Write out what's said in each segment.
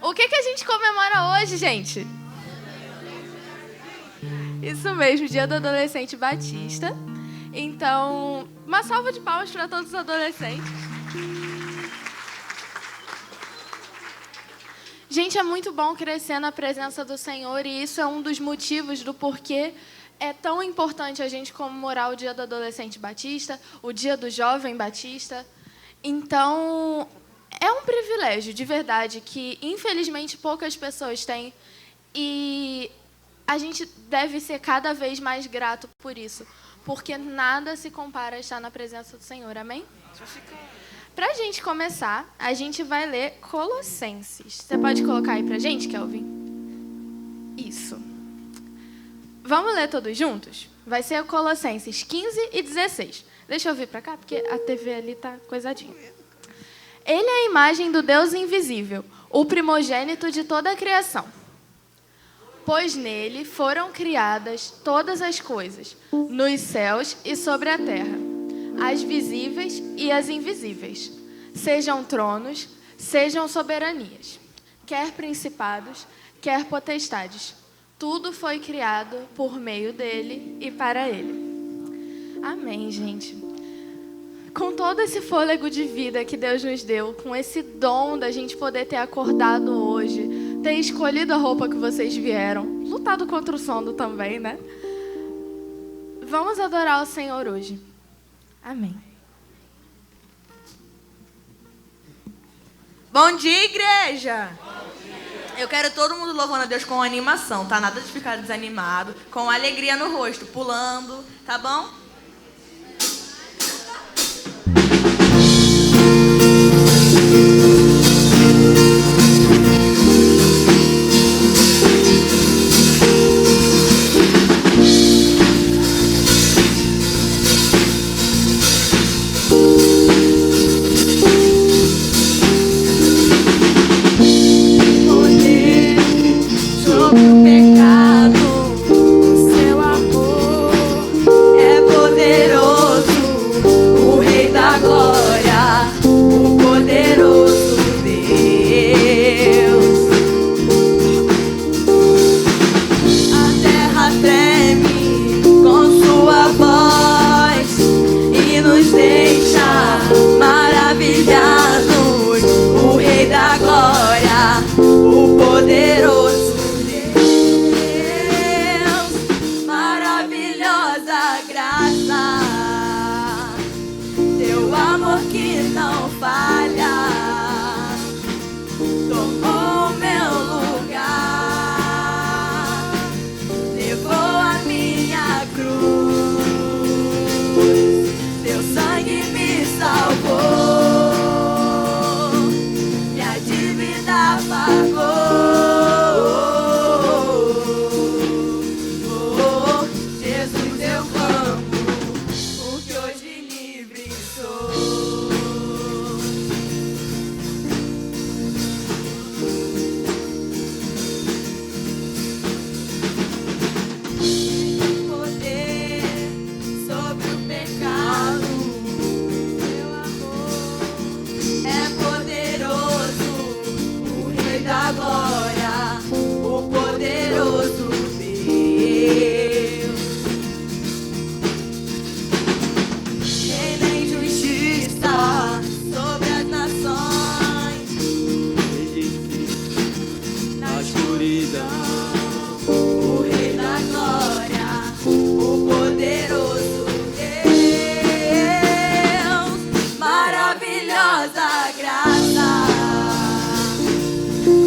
O que a gente comemora hoje, gente? Isso mesmo, Dia do Adolescente Batista. Então, uma salva de palmas para todos os adolescentes. Gente, é muito bom crescer na presença do Senhor e isso é um dos motivos do porquê é tão importante a gente comemorar o Dia do Adolescente Batista, o Dia do Jovem Batista. Então, é um privilégio, de verdade, que infelizmente poucas pessoas têm e a gente deve ser cada vez mais grato por isso, porque nada se compara a estar na presença do Senhor, amém? Para a gente começar, a gente vai ler Colossenses. Você pode colocar aí para a gente, Kelvin? Isso. Vamos ler todos juntos? Vai ser Colossenses 15 e 16. Deixa eu vir para cá, porque a TV ali tá coisadinha. Ele é a imagem do Deus invisível, o primogênito de toda a criação. Pois nele foram criadas todas as coisas, nos céus e sobre a terra, as visíveis e as invisíveis, sejam tronos, sejam soberanias, quer principados, quer potestades. Tudo foi criado por meio dele e para ele. Amém, gente. Com todo esse fôlego de vida que Deus nos deu, com esse dom da gente poder ter acordado hoje, ter escolhido a roupa que vocês vieram, lutado contra o sono também, né? Vamos adorar o Senhor hoje. Amém. Bom dia, igreja! Bom dia. Eu quero todo mundo louvando a Deus com animação, tá? Nada de ficar desanimado, com alegria no rosto, pulando, tá bom?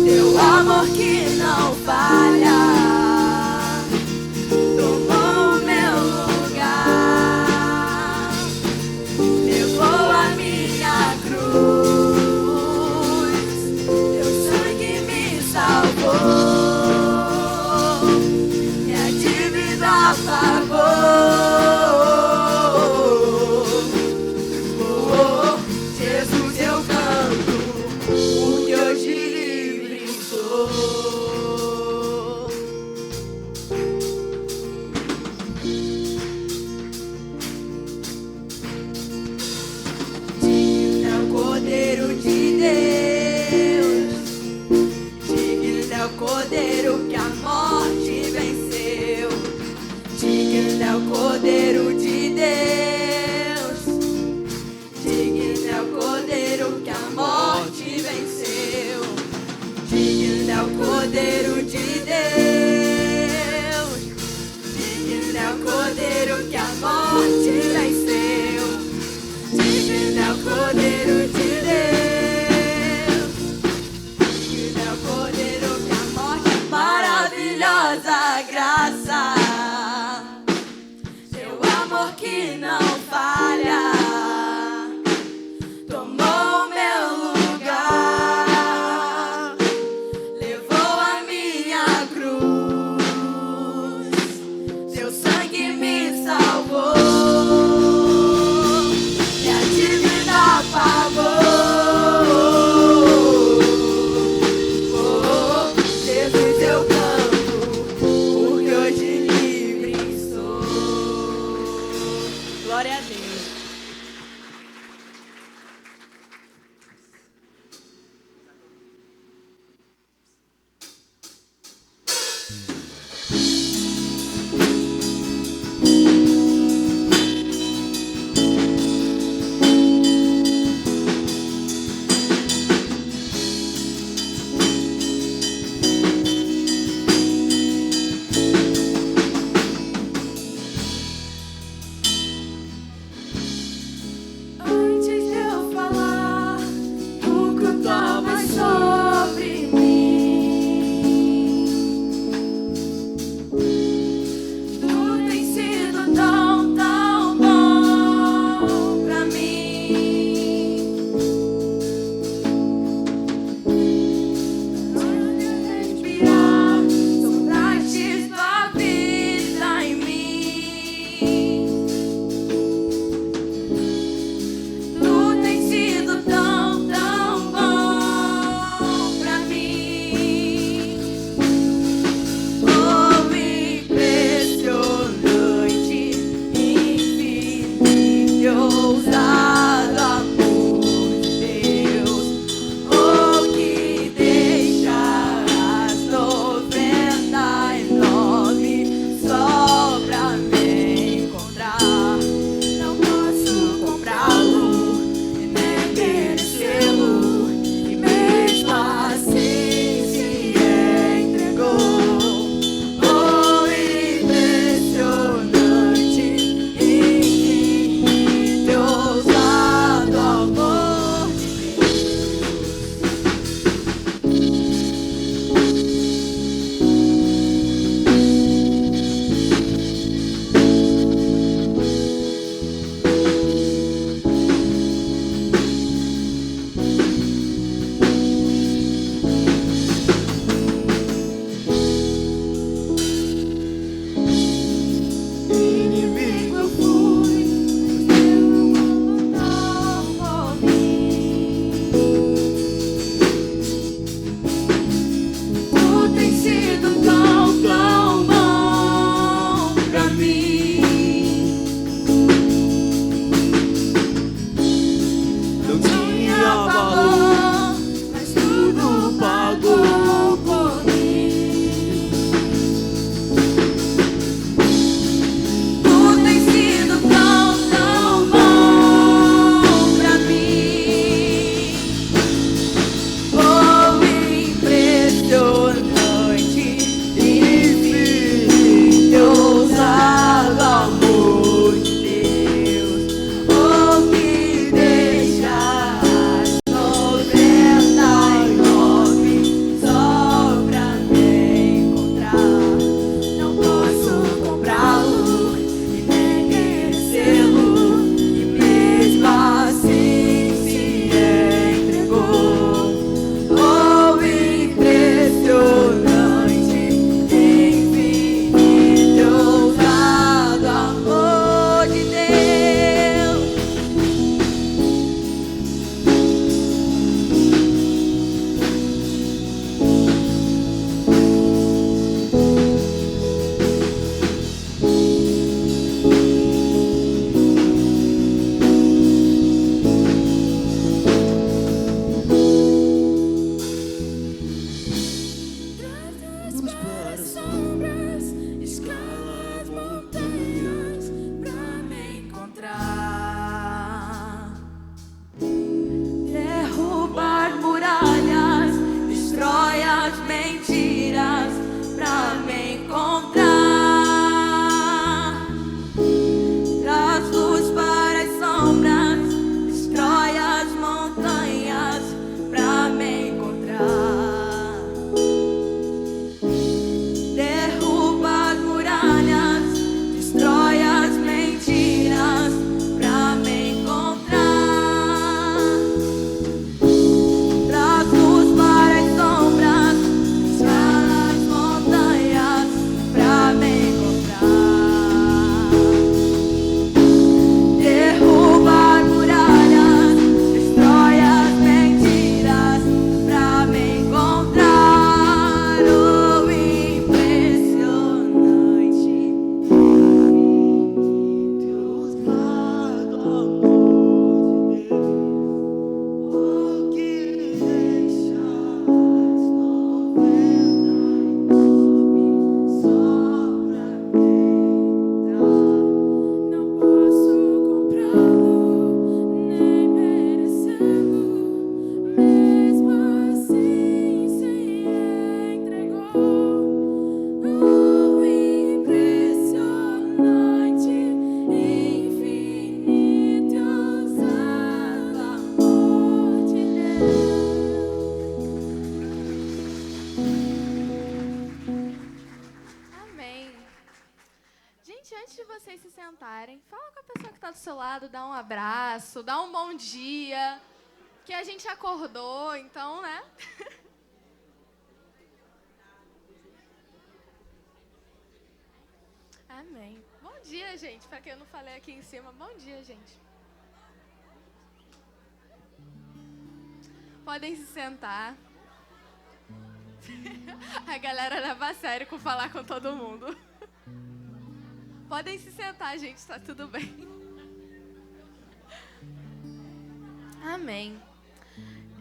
Teu amor Cordeiro de Deus. Digno é o Cordeiro que a morte venceu. Digno é o Cordeiro de Deus. Digno é o Cordeiro que a morte, maravilhosa graça. Seu amor que não falha. Tomou meu lugar. Levou a minha Amém. Gente, antes de vocês se sentarem, fala com a pessoa que está do seu lado, dá um abraço, dá um bom dia, que a gente acordou, então, né? Amém. Bom dia, gente. Para quem eu não falei aqui em cima, bom dia, gente. Podem se sentar. A galera leva a sério com falar com todo mundo. Podem se sentar, gente, tá tudo bem. Amém.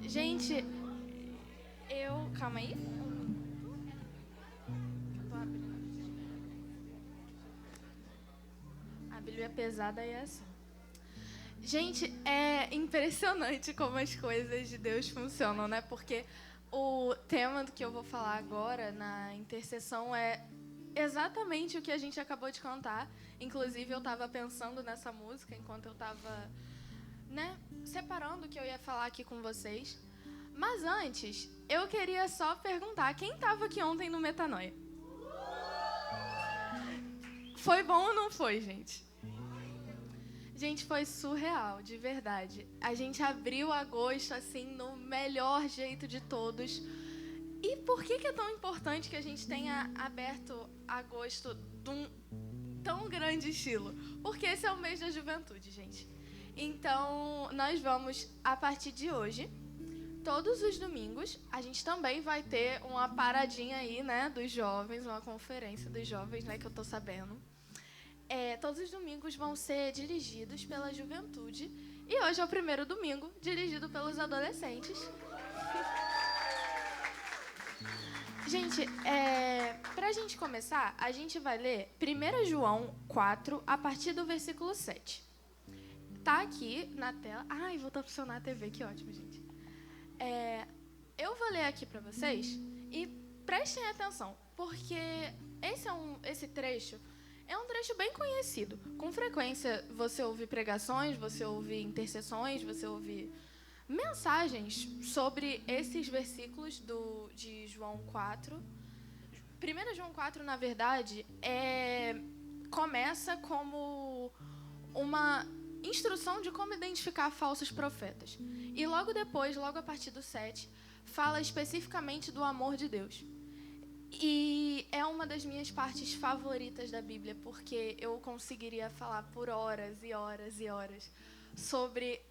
Gente, calma aí. A Bíblia é pesada e é assim. Gente, é impressionante como as coisas de Deus funcionam, né? Porque o tema do que eu vou falar agora na intercessão é exatamente o que a gente acabou de cantar. Inclusive, eu estava pensando nessa música enquanto eu estava, separando o que eu ia falar aqui com vocês. Mas antes, eu queria só perguntar, quem estava aqui ontem no Metanoia? Foi bom ou não foi, gente? Gente, foi surreal, de verdade. A gente abriu agosto, assim, no melhor jeito de todos. E por que é tão importante que a gente tenha aberto agosto de um tão grande estilo? Porque esse é o mês da juventude, gente. Então, nós vamos, a partir de hoje, todos os domingos, a gente também vai ter uma paradinha aí, né, dos jovens, uma conferência dos jovens, né, que eu tô sabendo. Todos os domingos vão ser dirigidos pela juventude. E hoje é o primeiro domingo dirigido pelos adolescentes. Gente, pra gente começar, a gente vai ler 1 João 4, a partir do versículo 7. Tá aqui na tela. Ai, voltou a funcionar a TV, que ótimo, gente. Eu vou ler aqui pra vocês e prestem atenção, porque esse trecho é um trecho bem conhecido. Com frequência, você ouve pregações, você ouve intercessões, você ouve mensagens sobre esses versículos de João 4. 1 João 4, na verdade, começa como uma instrução de como identificar falsos profetas. E logo depois, logo a partir do 7, fala especificamente do amor de Deus. E é uma das minhas partes favoritas da Bíblia, porque eu conseguiria falar por horas e horas e horas sobre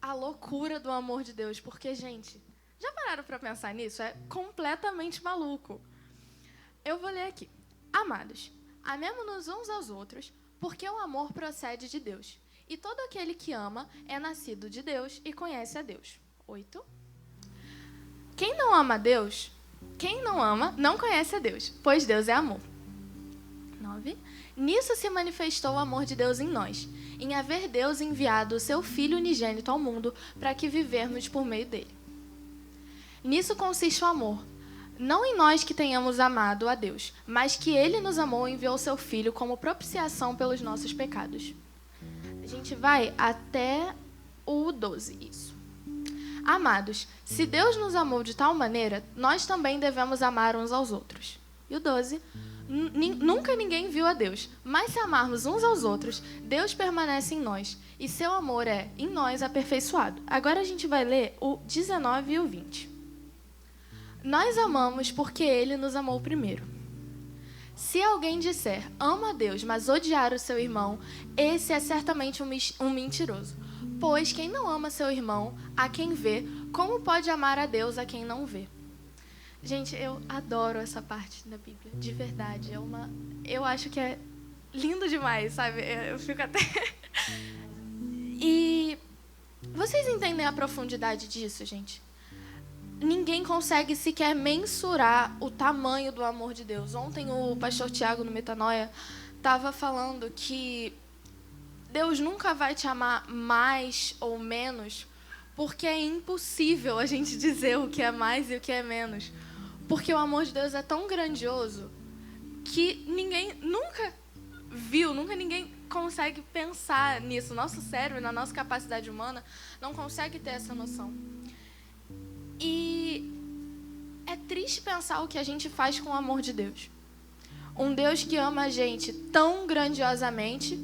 a loucura do amor de Deus. Porque, gente, já pararam para pensar nisso? É completamente maluco. Eu vou ler aqui. Amados, amemo-nos uns aos outros, porque o amor procede de Deus. E todo aquele que ama é nascido de Deus e conhece a Deus. 8. Quem não ama a Deus... Quem não ama, não conhece a Deus, pois Deus é amor. 9. Nisso se manifestou o amor de Deus em nós, em haver Deus enviado o seu Filho unigênito ao mundo para que vivermos por meio dele. Nisso consiste o amor, não em nós que tenhamos amado a Deus, mas que ele nos amou e enviou o seu Filho como propiciação pelos nossos pecados. A gente vai até o 12, isso. Amados, se Deus nos amou de tal maneira, nós também devemos amar uns aos outros. E o 12, nunca ninguém viu a Deus, mas se amarmos uns aos outros, Deus permanece em nós, e seu amor é, em nós, aperfeiçoado. Agora a gente vai ler o 19 e o 20. Nós amamos porque ele nos amou primeiro. Se alguém disser, amo a Deus, mas odiar o seu irmão, esse é certamente um mentiroso. Pois quem não ama seu irmão, a quem vê, como pode amar a Deus a quem não vê? Gente, eu adoro essa parte da Bíblia, de verdade. Eu acho que é lindo demais, sabe? Eu fico até... E vocês entendem a profundidade disso, gente? Ninguém consegue sequer mensurar o tamanho do amor de Deus. Ontem o pastor Tiago, no Metanoia, estava falando que Deus nunca vai te amar mais ou menos, porque é impossível a gente dizer o que é mais e o que é menos. Porque o amor de Deus é tão grandioso que ninguém nunca viu, nunca ninguém consegue pensar nisso. Nosso cérebro, na nossa capacidade humana, não consegue ter essa noção. E É triste pensar o que a gente faz com o amor de Deus. Um Deus que ama a gente tão grandiosamente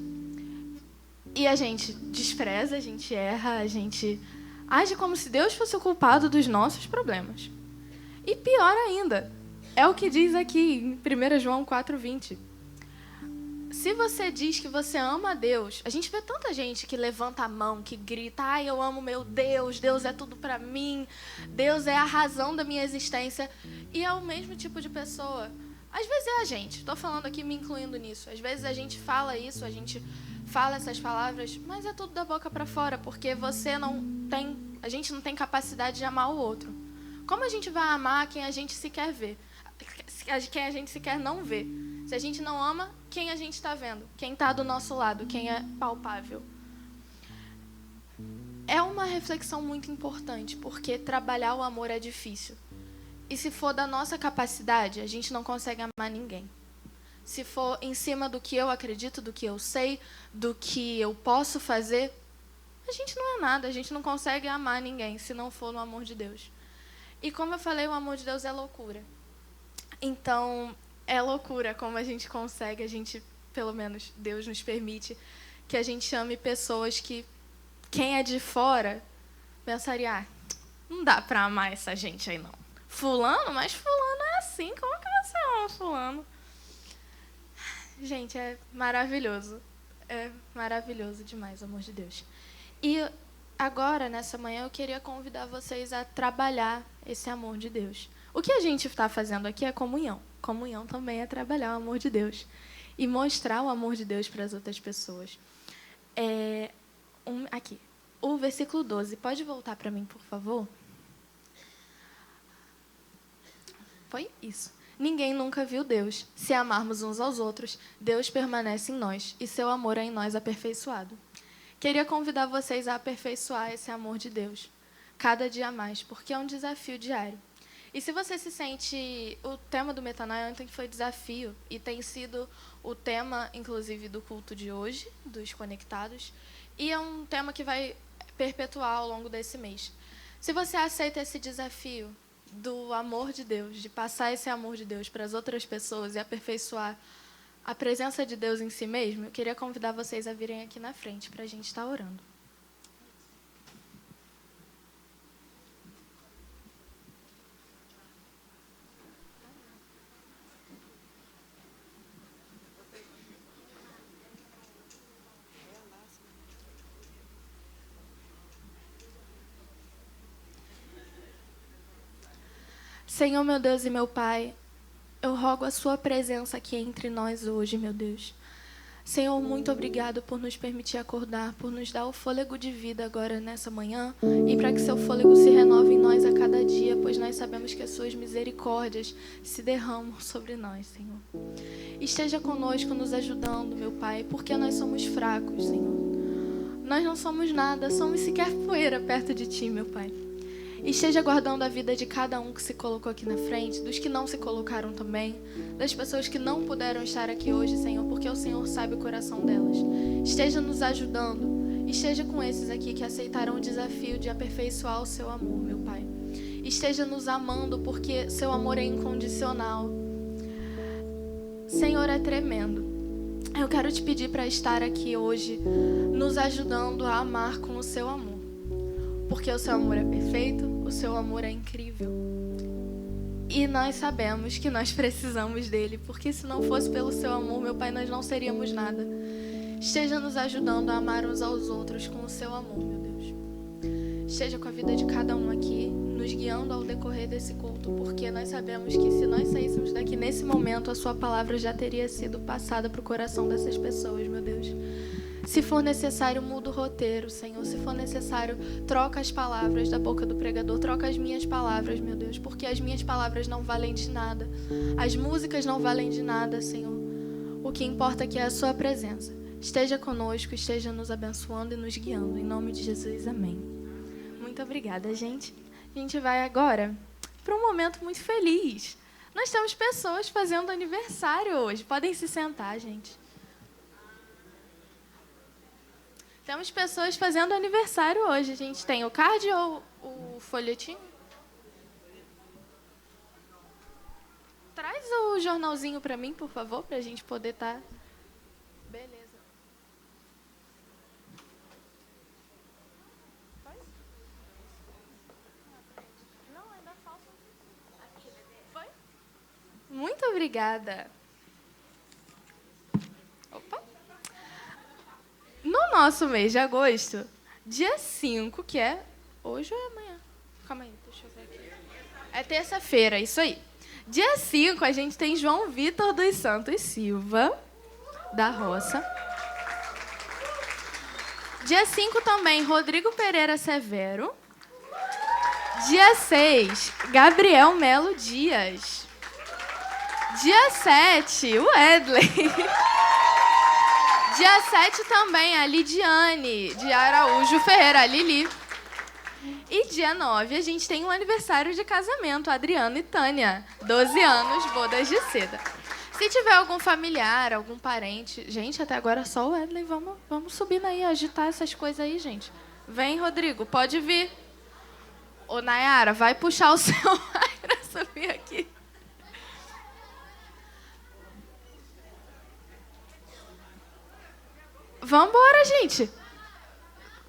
e a gente despreza, a gente erra, a gente age como se Deus fosse o culpado dos nossos problemas. E pior ainda, é o que diz aqui em 1 João 4,20. Se você diz que você ama a Deus, a gente vê tanta gente que levanta a mão, que grita, ai, eu amo meu Deus, Deus é tudo pra mim, Deus é a razão da minha existência. E é o mesmo tipo de pessoa. Às vezes é a gente, estou falando aqui me incluindo nisso. Às vezes a gente fala isso, a gente fala essas palavras, mas é tudo da boca para fora, porque a gente não tem capacidade de amar o outro. Como a gente vai amar quem a gente sequer vê? Quem a gente sequer não vê? Se a gente não ama, quem a gente está vendo? Quem está do nosso lado? Quem é palpável? É uma reflexão muito importante, porque trabalhar o amor é difícil. E se for da nossa capacidade, a gente não consegue amar ninguém. Se for em cima do que eu acredito, do que eu sei, do que eu posso fazer, a gente não é nada, a gente não consegue amar ninguém se não for no amor de Deus. E como eu falei, o amor de Deus é loucura. Então, é loucura como a gente consegue, pelo menos Deus nos permite, que a gente ame pessoas que quem é de fora pensaria, não dá pra amar essa gente aí não. Fulano? Mas fulano é assim, como que você ama fulano? Gente, é maravilhoso. É maravilhoso demais o amor de Deus. E agora, nessa manhã, eu queria convidar vocês a trabalhar esse amor de Deus. O que a gente está fazendo aqui é comunhão. Comunhão também é trabalhar o amor de Deus. E mostrar o amor de Deus para as outras pessoas. Aqui, o versículo 12. Pode voltar para mim, por favor? Foi isso. Ninguém nunca viu Deus. Se amarmos uns aos outros, Deus permanece em nós e seu amor é em nós aperfeiçoado. Queria convidar vocês a aperfeiçoar esse amor de Deus, cada dia mais, porque é um desafio diário. E se você se sente... O tema do Metanoia ontem foi desafio, e tem sido o tema, inclusive, do culto de hoje, dos conectados, e é um tema que vai perpetuar ao longo desse mês. Se você aceita esse desafio do amor de Deus, de passar esse amor de Deus para as outras pessoas e aperfeiçoar a presença de Deus em si mesmo, eu queria convidar vocês a virem aqui na frente para a gente estar orando. Senhor, meu Deus e meu Pai, eu rogo a sua presença aqui entre nós hoje, meu Deus. Senhor, muito obrigado por nos permitir acordar, por nos dar o fôlego de vida agora nessa manhã e para que seu fôlego se renove em nós a cada dia, pois nós sabemos que as suas misericórdias se derramam sobre nós, Senhor. Esteja conosco, nos ajudando, meu Pai, porque nós somos fracos, Senhor. Nós não somos nada, somos sequer poeira perto de Ti, meu Pai. Esteja guardando a vida de cada um que se colocou aqui na frente, dos que não se colocaram também, das pessoas que não puderam estar aqui hoje, Senhor, porque o Senhor sabe o coração delas. Esteja nos ajudando, esteja com esses aqui que aceitaram o desafio de aperfeiçoar o seu amor, meu Pai. Esteja nos amando, porque seu amor é incondicional. Senhor, é tremendo. Eu quero te pedir para estar aqui hoje, nos ajudando a amar com o seu amor. Porque o seu amor é perfeito, o seu amor é incrível. E nós sabemos que nós precisamos dele, porque se não fosse pelo seu amor, meu Pai, nós não seríamos nada. Esteja nos ajudando a amar uns aos outros com o seu amor, meu Deus. Esteja com a vida de cada um aqui, nos guiando ao decorrer desse culto, porque nós sabemos que se nós saíssemos daqui nesse momento, a sua palavra já teria sido passada para o coração dessas pessoas, meu Deus. Se for necessário, muda o roteiro, Senhor. Se for necessário, troca as palavras da boca do pregador. Troca as minhas palavras, meu Deus. Porque as minhas palavras não valem de nada. As músicas não valem de nada, Senhor. O que importa aqui é a sua presença. Esteja conosco, esteja nos abençoando e nos guiando. Em nome de Jesus, amém. Muito obrigada, gente. A gente vai agora para um momento muito feliz. Nós temos pessoas fazendo aniversário hoje. Podem se sentar, gente. Temos pessoas fazendo aniversário hoje. A gente tem o card ou o folhetim? o jornalzinho para mim, por favor, para a gente poder estar... Beleza. Não, ainda falta. Foi? Muito obrigada. Opa. No nosso mês de agosto, dia 5, que é hoje ou é amanhã? Calma aí, deixa eu ver aqui. É terça-feira, isso aí. Dia 5, a gente tem João Vitor dos Santos Silva, da Roça. Dia 5 também, Rodrigo Pereira Severo. Dia 6, Gabriel Melo Dias. Dia 7, o Edley. Dia 7 também, a Lidiane, de Araújo Ferreira, a Lili. E dia 9, a gente tem um aniversário de casamento, Adriano e Tânia. 12 anos, bodas de seda. Se tiver algum familiar, algum parente... Gente, até agora só o Edley. Vamos subindo aí, agitar essas coisas aí, gente. Vem, Rodrigo, pode vir. Ô, Nayara, vai puxar o celular pra subir aqui. Vambora, gente.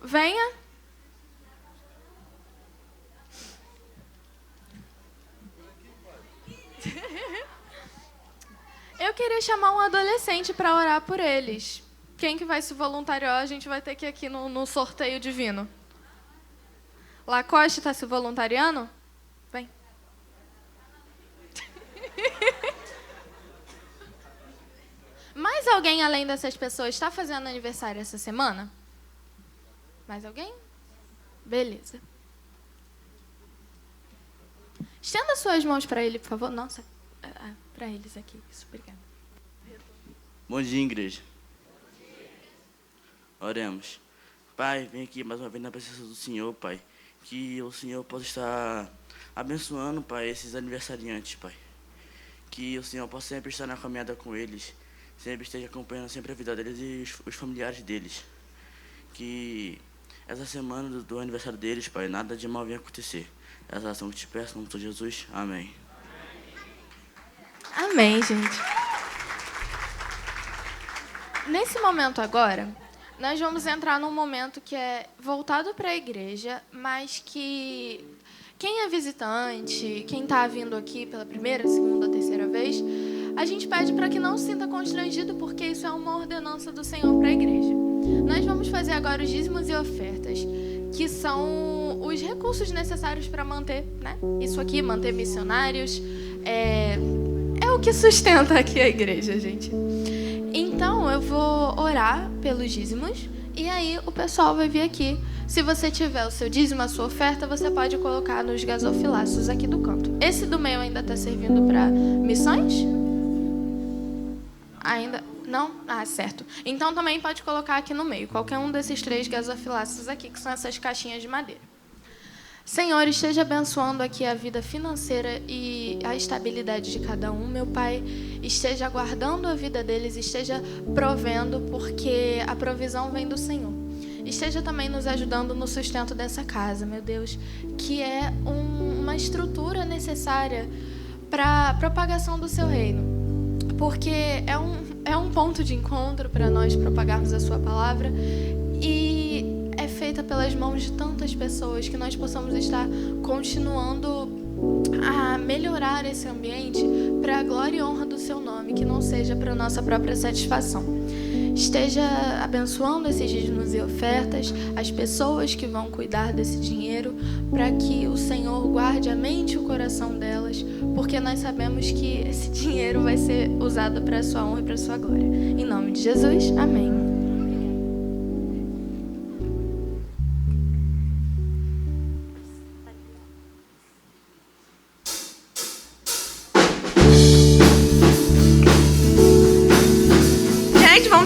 Venha. Eu queria chamar um adolescente para orar por eles. Quem que vai se voluntariar, a gente vai ter que ir aqui no sorteio divino. Lacoste está se voluntariando? Vem. Mais alguém além dessas pessoas está fazendo aniversário essa semana? Mais alguém? Beleza. Estenda suas mãos para ele, por favor. Nossa, para eles aqui. Isso, obrigada. Bom dia, igreja. Oremos. Pai, vem aqui mais uma vez na presença do Senhor, Pai. Que o Senhor possa estar abençoando, Pai, esses aniversariantes, Pai. Que o Senhor possa sempre estar na caminhada com eles. Sempre esteja acompanhando sempre a vida deles e os familiares deles. Que essa semana do aniversário deles, Pai, nada de mal venha acontecer. Essa ação que te peço, no nome de Jesus. Amém. Amém, gente. Nesse momento agora, nós vamos entrar num momento que é voltado para a igreja, mas que quem é visitante, quem está vindo aqui pela primeira, segunda, terceira vez, a gente pede para que não se sinta constrangido, porque isso é uma ordenança do Senhor para a igreja. Nós vamos fazer agora os dízimos e ofertas, que são os recursos necessários para manter, né? Isso aqui, manter missionários, é o que sustenta aqui a igreja, gente. Então, eu vou orar pelos dízimos e aí o pessoal vai vir aqui. Se você tiver o seu dízimo, a sua oferta, você pode colocar nos gasofilaços aqui do canto. Esse do meio ainda está servindo para missões? Ainda não? Ah, certo. Então também pode colocar aqui no meio, qualquer um desses 3 gasofilaços aqui, que são essas caixinhas de madeira. Senhor, esteja abençoando aqui a vida financeira e a estabilidade de cada um, meu Pai. Esteja guardando a vida deles, esteja provendo, porque a provisão vem do Senhor. Esteja também nos ajudando no sustento dessa casa, meu Deus, que é uma estrutura necessária para a propagação do seu reino. Porque é um ponto de encontro para nós propagarmos a sua palavra e é feita pelas mãos de tantas pessoas, que nós possamos estar continuando a melhorar esse ambiente para a glória e honra do seu nome, que não seja para a nossa própria satisfação. Esteja abençoando esses dízimos e ofertas, as pessoas que vão cuidar desse dinheiro, para que o Senhor guarde a mente e o coração delas, porque nós sabemos que esse dinheiro vai ser usado para a sua honra e para a sua glória. Em nome de Jesus, amém.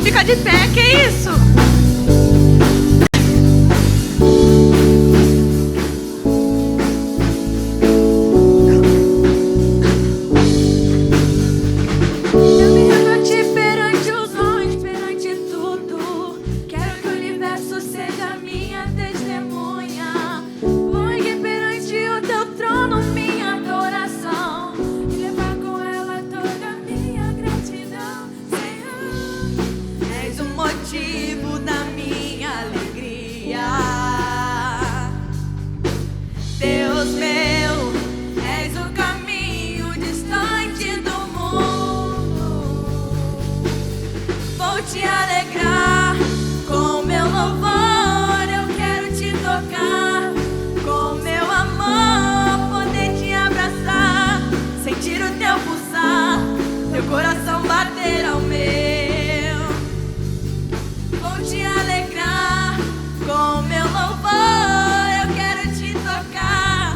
Fica de pé, que isso? Eu me rendo a ti perante os homens, perante tudo. Quero que o universo seja minha testemunha. Vou erguer perante o teu trono minha adoração e levar com ela toda a te alegrar com meu louvor, eu quero te tocar com meu amor, poder te abraçar, sentir o teu pulsar, teu coração bater ao meu. Vou te alegrar com meu louvor, eu quero te tocar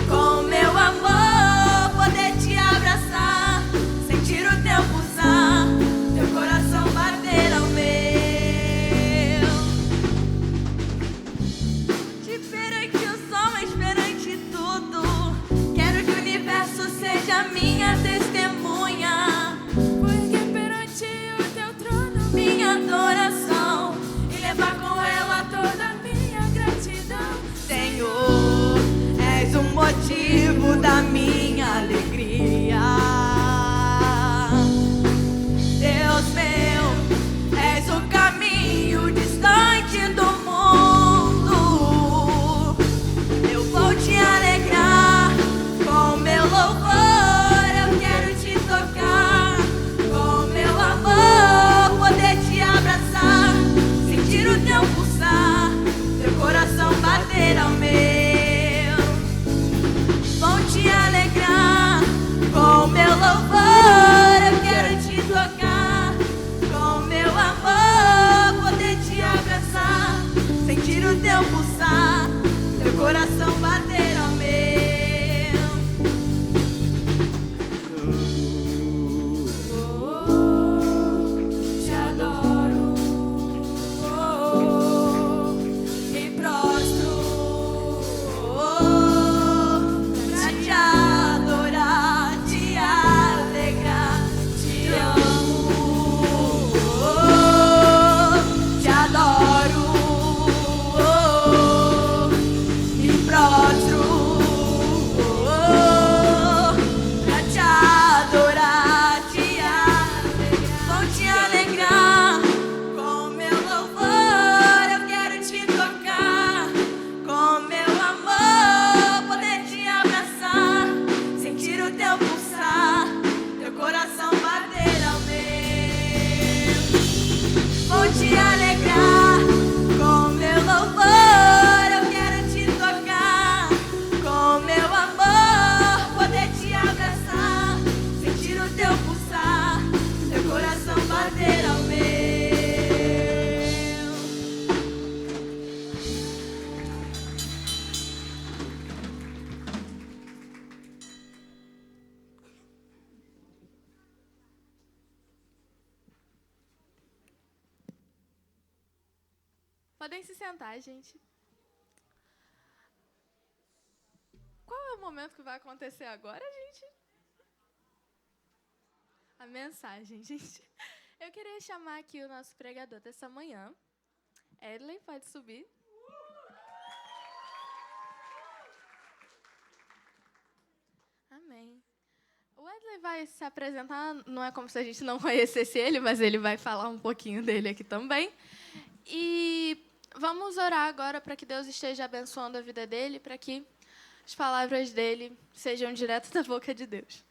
com meu amor, poder te abraçar, sentir o teu pulsar, teu coração bater ao meu. Diferente os homens, perante tudo, quero que o universo seja minha testemunha, porque perante o teu trono minha adoração, e levar com ela toda a minha gratidão. Senhor, és o motivo da minha alegria. Deus meu, és o caminho distante do mundo. Eu vou te alegrar com meu louvor, eu quero te tocar com meu amor, poder te abraçar, sentir o teu pulsar, teu coração bater ao meu. Vou te alegrar com meu louvor, eu quero te tocar com meu amor, poder te abraçar, sentir o teu pulsar, teu coração bater ao meu. Te adoro, me prostro pra te adorar, te alegrar, te amo, te adoro, me prostro pra te adorar, te alegrar. Vou te alegrar com meu louvor, eu quero te tocar com meu amor, poder te abraçar, sentir o teu pulsar, teu coração bater ao meu. Vou te alegrar com meu louvor, eu quero te tocar com meu amor, poder te abraçar, sentir o teu pulsar, teu coração bater ao meu. Podem se sentar, gente. Qual é o momento que vai acontecer agora, gente? A mensagem, gente. Eu queria chamar aqui o nosso pregador dessa manhã. Edley, pode subir. Amém. O Edley vai se apresentar, não é como se a gente não conhecesse ele, mas ele vai falar um pouquinho dele aqui também. E vamos orar agora para que Deus esteja abençoando a vida dele, para que as palavras dele sejam direto da boca de Deus.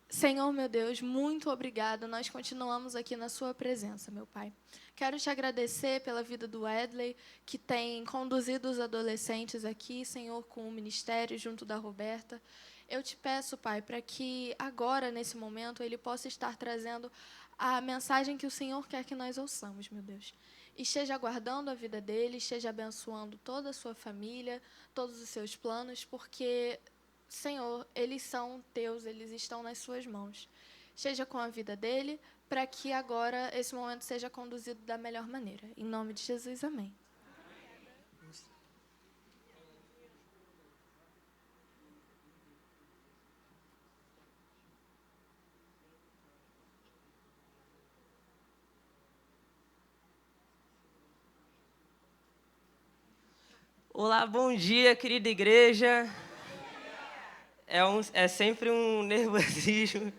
Senhor, meu Deus, muito obrigada. Nós continuamos aqui na sua presença, meu Pai. Quero te agradecer pela vida do Edley, que tem conduzido os adolescentes aqui, Senhor, com o ministério junto da Roberta. Eu te peço, Pai, para que agora, nesse momento, ele possa estar trazendo a mensagem que o Senhor quer que nós ouçamos, meu Deus. Esteja guardando a vida dele, esteja abençoando toda a sua família, todos os seus planos, porque, Senhor, eles são teus, eles estão nas suas mãos. Esteja com a vida dele, para que agora esse momento seja conduzido da melhor maneira. Em nome de Jesus, amém. Olá, bom dia, querida igreja. É sempre um nervosismo,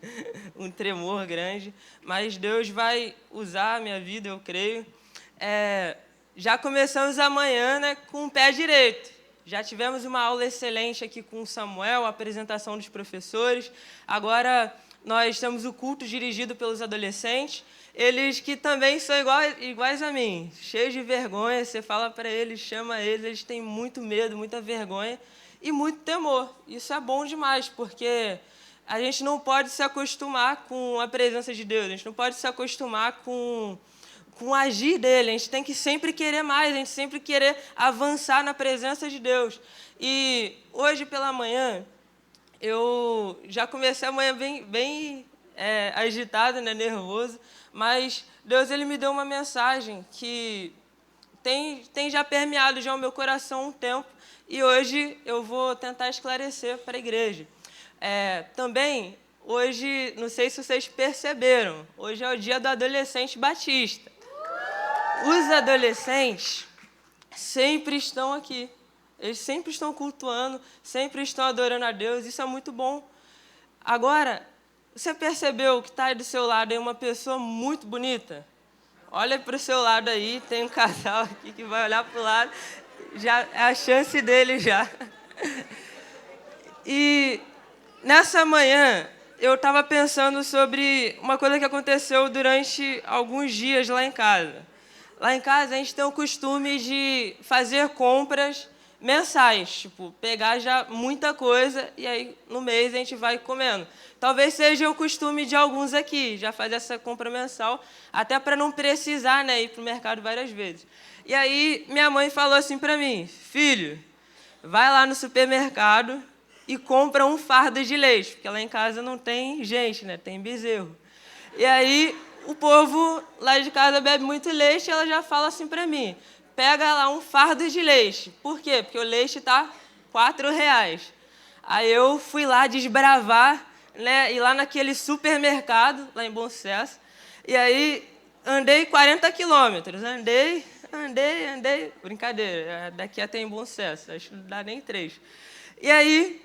um tremor grande, mas Deus vai usar a minha vida, eu creio. Já começamos amanhã, né, com o pé direito. Já tivemos uma aula excelente aqui com o Samuel, a apresentação dos professores. Agora nós temos o culto dirigido pelos adolescentes, eles que também são iguais a mim, cheios de vergonha. Você fala para eles, chama eles têm muito medo, muita vergonha e muito temor. Isso é bom demais, porque a gente não pode se acostumar com a presença de Deus, a gente não pode se acostumar com o agir dele, a gente tem que sempre querer mais, a gente sempre querer avançar na presença de Deus. E hoje pela manhã, eu já comecei a manhã bem agitado, né, nervoso, mas Deus ele me deu uma mensagem que tem já permeado já o meu coração há um tempo, e hoje eu vou tentar esclarecer para a igreja. Também, hoje, não sei se vocês perceberam, hoje é o dia do adolescente batista. Os adolescentes sempre estão aqui, eles sempre estão cultuando, sempre estão adorando a Deus, isso é muito bom. Agora, você percebeu que está aí do seu lado aí uma pessoa muito bonita? Olha para o seu lado aí, tem um casal aqui que vai olhar para o lado, já é a chance dele já. E nessa manhã, eu estava pensando sobre uma coisa que aconteceu durante alguns dias lá em casa. Lá em casa, a gente tem o costume de fazer compras mensais, tipo, pegar já muita coisa e aí no mês a gente vai comendo. Talvez seja o costume de alguns aqui, já fazer essa compra mensal, até para não precisar, né, ir para o mercado várias vezes. E aí minha mãe falou assim para mim, filho, vai lá no supermercado e compra um fardo de leite, porque lá em casa não tem gente, né, tem bezerro. E aí o povo lá de casa bebe muito leite e ela já fala assim para mim, pega lá um fardo de leite. Por quê? Porque o leite está R$4. Aí eu fui lá desbravar, né, ir lá naquele supermercado, lá em Bom Sucesso, e aí andei 40 quilômetros, andei, brincadeira, daqui até em Bom Sucesso, acho que não dá nem 3. E aí,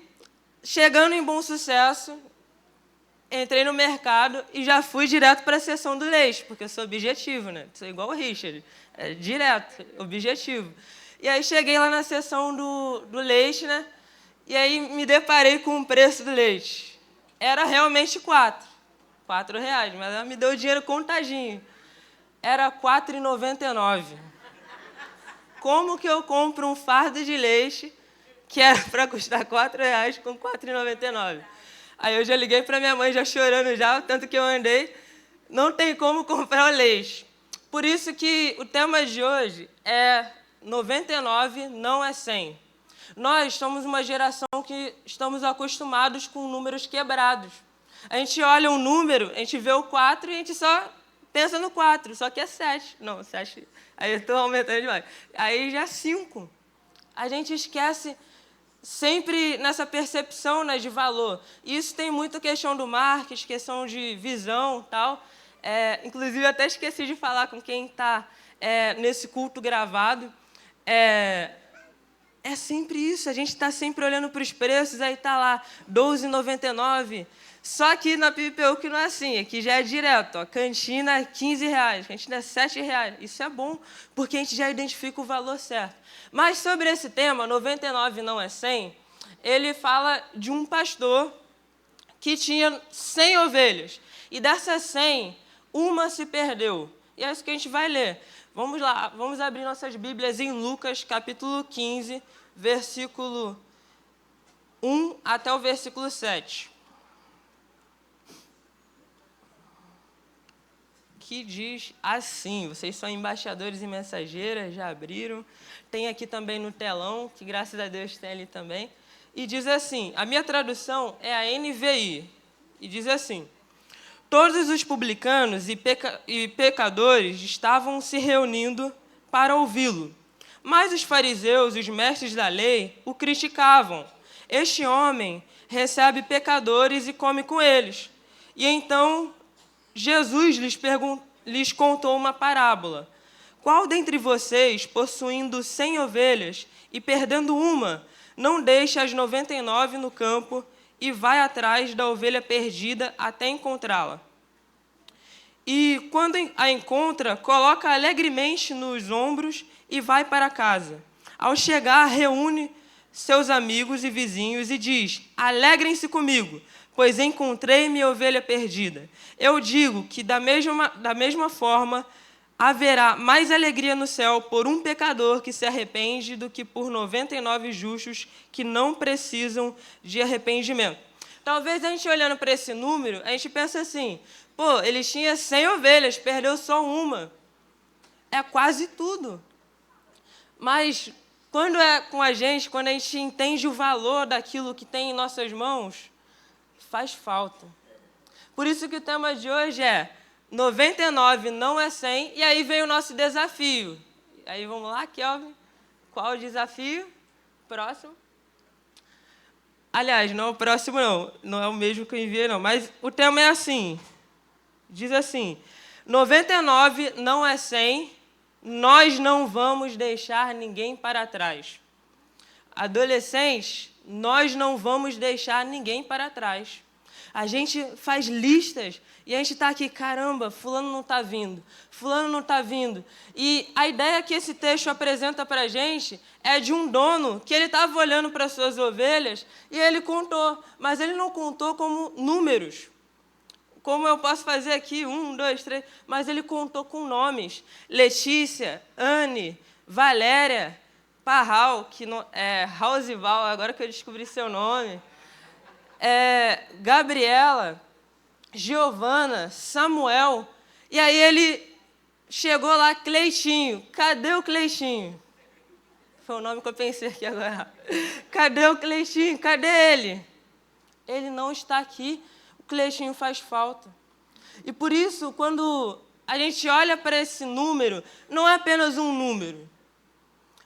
chegando em Bom Sucesso, entrei no mercado e já fui direto para a seção do leite, porque eu sou objetivo, né? Sou igual o Richard, direto, objetivo. E aí cheguei lá na seção do leite, né? E aí me deparei com o preço do leite. Era realmente R$4, mas ela me deu o dinheiro contadinho. Era R$4,99. Como que eu compro um fardo de leite que era para custar R$4 com R$4,99? Aí eu já liguei para minha mãe, já chorando já, tanto que eu andei. Não tem como comprar o leite. Por isso que o tema de hoje é 99 não é 100. Nós somos uma geração que estamos acostumados com números quebrados. A gente olha um número, a gente vê o 4 e a gente só pensa no 4, só que é 7. Não, 7, aí eu estou aumentando demais. Aí já é 5. A gente esquece sempre nessa percepção, né, de valor. Isso tem muito questão do marketing, questão de visão e tal. Inclusive, eu até esqueci de falar com quem está nesse culto gravado. É sempre isso, a gente está sempre olhando para os preços, aí está lá, R$12,99. Só que na PIPU que não é assim, aqui já é direto, ó, cantina é R$15, cantina é R$7. Isso é bom, porque a gente já identifica o valor certo. Mas sobre esse tema, 99 não é 100, ele fala de um pastor que tinha 100 ovelhas. E dessas 100, uma se perdeu. E é isso que a gente vai ler. Vamos lá, vamos abrir nossas Bíblias em Lucas, capítulo 15, versículo 1 até o versículo 7. Que diz assim, vocês são embaixadores e mensageiras, já abriram. Tem aqui também no telão, que graças a Deus tem ali também. E diz assim, a minha tradução é a NVI, e diz assim, todos os publicanos e pecadores estavam se reunindo para ouvi-lo. Mas os fariseus e os mestres da lei o criticavam. Este homem recebe pecadores e come com eles. E então Jesus lhes contou uma parábola. Qual dentre vocês, possuindo 100 ovelhas e perdendo uma, não deixa as 99 no campo e vai atrás da ovelha perdida até encontrá-la? E quando a encontra, coloca alegremente nos ombros e vai para casa. Ao chegar, reúne seus amigos e vizinhos e diz, alegrem-se comigo, pois encontrei minha ovelha perdida. Eu digo que da mesma forma haverá mais alegria no céu por um pecador que se arrepende do que por 99 justos que não precisam de arrependimento. Talvez a gente olhando para esse número, a gente pensa assim, pô, ele tinha 100 ovelhas, perdeu só uma. É quase tudo. Mas quando é com a gente, quando a gente entende o valor daquilo que tem em nossas mãos, faz falta. Por isso que o tema de hoje é 99 não é 100, e aí vem o nosso desafio. Aí vamos lá, Kelvin. Qual o desafio? Próximo. Aliás, não é o próximo não, não é o mesmo que eu enviei não, mas o tema é assim, diz assim, 99 não é 100, nós não vamos deixar ninguém para trás. Adolescentes, nós não vamos deixar ninguém para trás. A gente faz listas e a gente está aqui, caramba, fulano não está vindo, fulano não está vindo. E a ideia que esse texto apresenta para a gente é de um dono que ele estava olhando para as suas ovelhas e ele contou, mas ele não contou como números. Como eu posso fazer aqui, 1, 2, 3, mas ele contou com nomes. Letícia, Anne, Valéria, Parral, que não, é Rausival, agora que eu descobri seu nome. Gabriela, Giovana, Samuel, e aí ele chegou lá, Cleitinho. Cadê o Cleitinho? Foi o nome que eu pensei aqui agora. Cadê o Cleitinho? Cadê ele? Ele não está aqui, o Cleitinho faz falta. E por isso, quando a gente olha para esse número, não é apenas um número,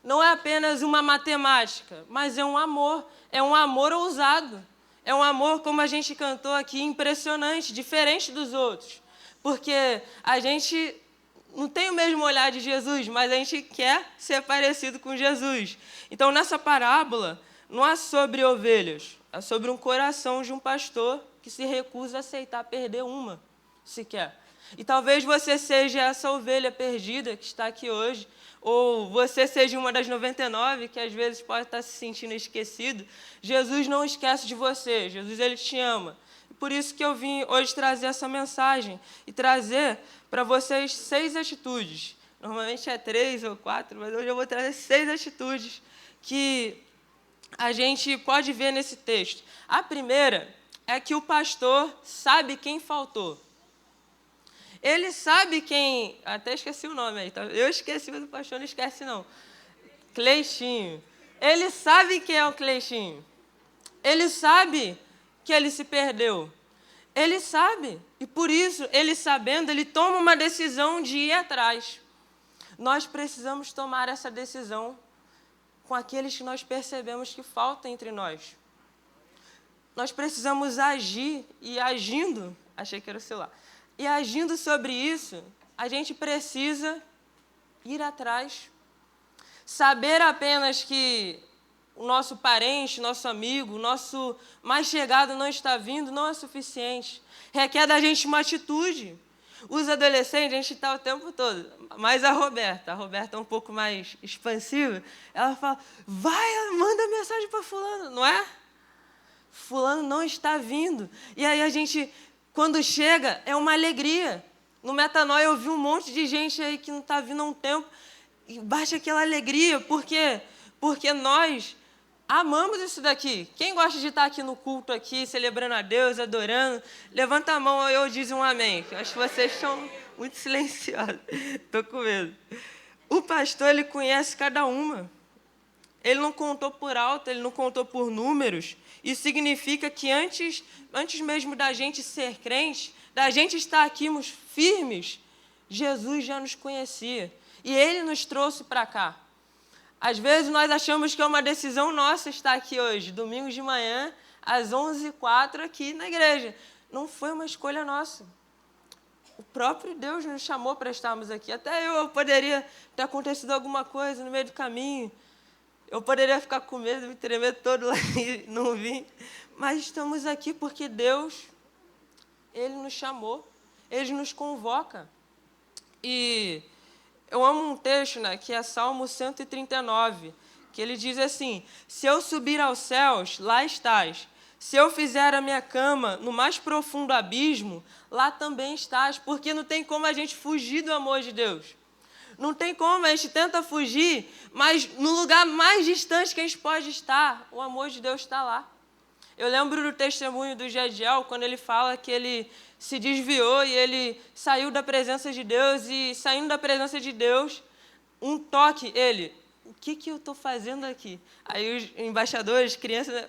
não é apenas uma matemática, mas é um amor ousado. É um amor, como a gente cantou aqui, impressionante, diferente dos outros. Porque a gente não tem o mesmo olhar de Jesus, mas a gente quer ser parecido com Jesus. Então, nessa parábola, não é sobre ovelhas, é sobre um coração de um pastor que se recusa a aceitar perder uma, sequer. E talvez você seja essa ovelha perdida que está aqui hoje, ou você seja uma das 99 que às vezes pode estar se sentindo esquecido. Jesus não esquece de você, Jesus ele te ama. Por isso que eu vim hoje trazer essa mensagem e trazer para vocês 6 atitudes. Normalmente é 3 ou 4, mas hoje eu vou trazer 6 atitudes que a gente pode ver nesse texto. A primeira é que o pastor sabe quem faltou. Ele sabe quem... Até esqueci o nome aí. Tá? Eu esqueci, mas o pastor não esquece, não. Cleitinho. Ele sabe quem é o Cleitinho. Ele sabe que ele se perdeu. Ele sabe. E por isso, ele sabendo, ele toma uma decisão de ir atrás. Nós precisamos tomar essa decisão com aqueles que nós percebemos que falta entre nós. Nós precisamos agir e agindo... Achei que era o celular. E agindo sobre isso, a gente precisa ir atrás. Saber apenas que o nosso parente, nosso amigo, nosso mais chegado não está vindo, não é suficiente. Requer da gente uma atitude. Os adolescentes, a gente está o tempo todo. Mas a Roberta é um pouco mais expansiva. Ela fala, vai, manda mensagem para fulano, não é? Fulano não está vindo. E aí a gente... Quando chega, é uma alegria. No Metanoia eu vi um monte de gente aí que não está vindo há um tempo e baixa aquela alegria. Por quê? Porque nós amamos isso daqui. Quem gosta de estar aqui no culto, aqui, celebrando a Deus, adorando, levanta a mão e eu diz um amém. Acho que vocês estão muito silenciosos. Estou com medo. O pastor, ele conhece cada uma. Ele não contou por alto, ele não contou por números. Isso significa que antes mesmo da gente ser crente, da gente estar aqui firmes, Jesus já nos conhecia. E Ele nos trouxe para cá. Às vezes nós achamos que é uma decisão nossa estar aqui hoje, domingo de manhã, às 11h04, aqui na igreja. Não foi uma escolha nossa. O próprio Deus nos chamou para estarmos aqui. Até eu poderia ter acontecido alguma coisa no meio do caminho. Eu poderia ficar com medo, me tremer todo lá e não vir. Mas estamos aqui porque Deus, Ele nos chamou, Ele nos convoca. E eu amo um texto, né, que é Salmo 139, que ele diz assim, se eu subir aos céus, lá estás. Se eu fizer a minha cama no mais profundo abismo, lá também estás, porque não tem como a gente fugir do amor de Deus. Não tem como, a gente tenta fugir, mas no lugar mais distante que a gente pode estar, o amor de Deus está lá. Eu lembro do testemunho do Jadiel, quando ele fala que ele se desviou e ele saiu da presença de Deus, e saindo da presença de Deus, um toque, ele, o que eu estou fazendo aqui? Aí os embaixadores, crianças,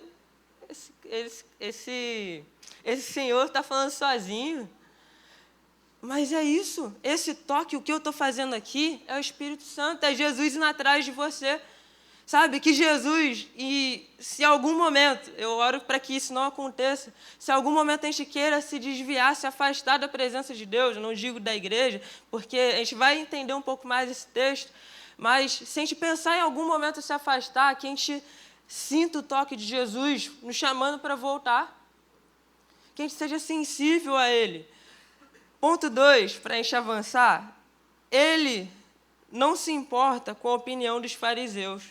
esse senhor está falando sozinho. Mas é isso, esse toque, o que eu estou fazendo aqui é o Espírito Santo, é Jesus indo atrás de você. Sabe, que Jesus, e se algum momento, eu oro para que isso não aconteça, se algum momento a gente queira se desviar, se afastar da presença de Deus, eu não digo da igreja, porque a gente vai entender um pouco mais esse texto, mas se a gente pensar em algum momento se afastar, que a gente sinta o toque de Jesus nos chamando para voltar, que a gente seja sensível a Ele. Ponto 2, para a gente avançar, ele não se importa com a opinião dos fariseus,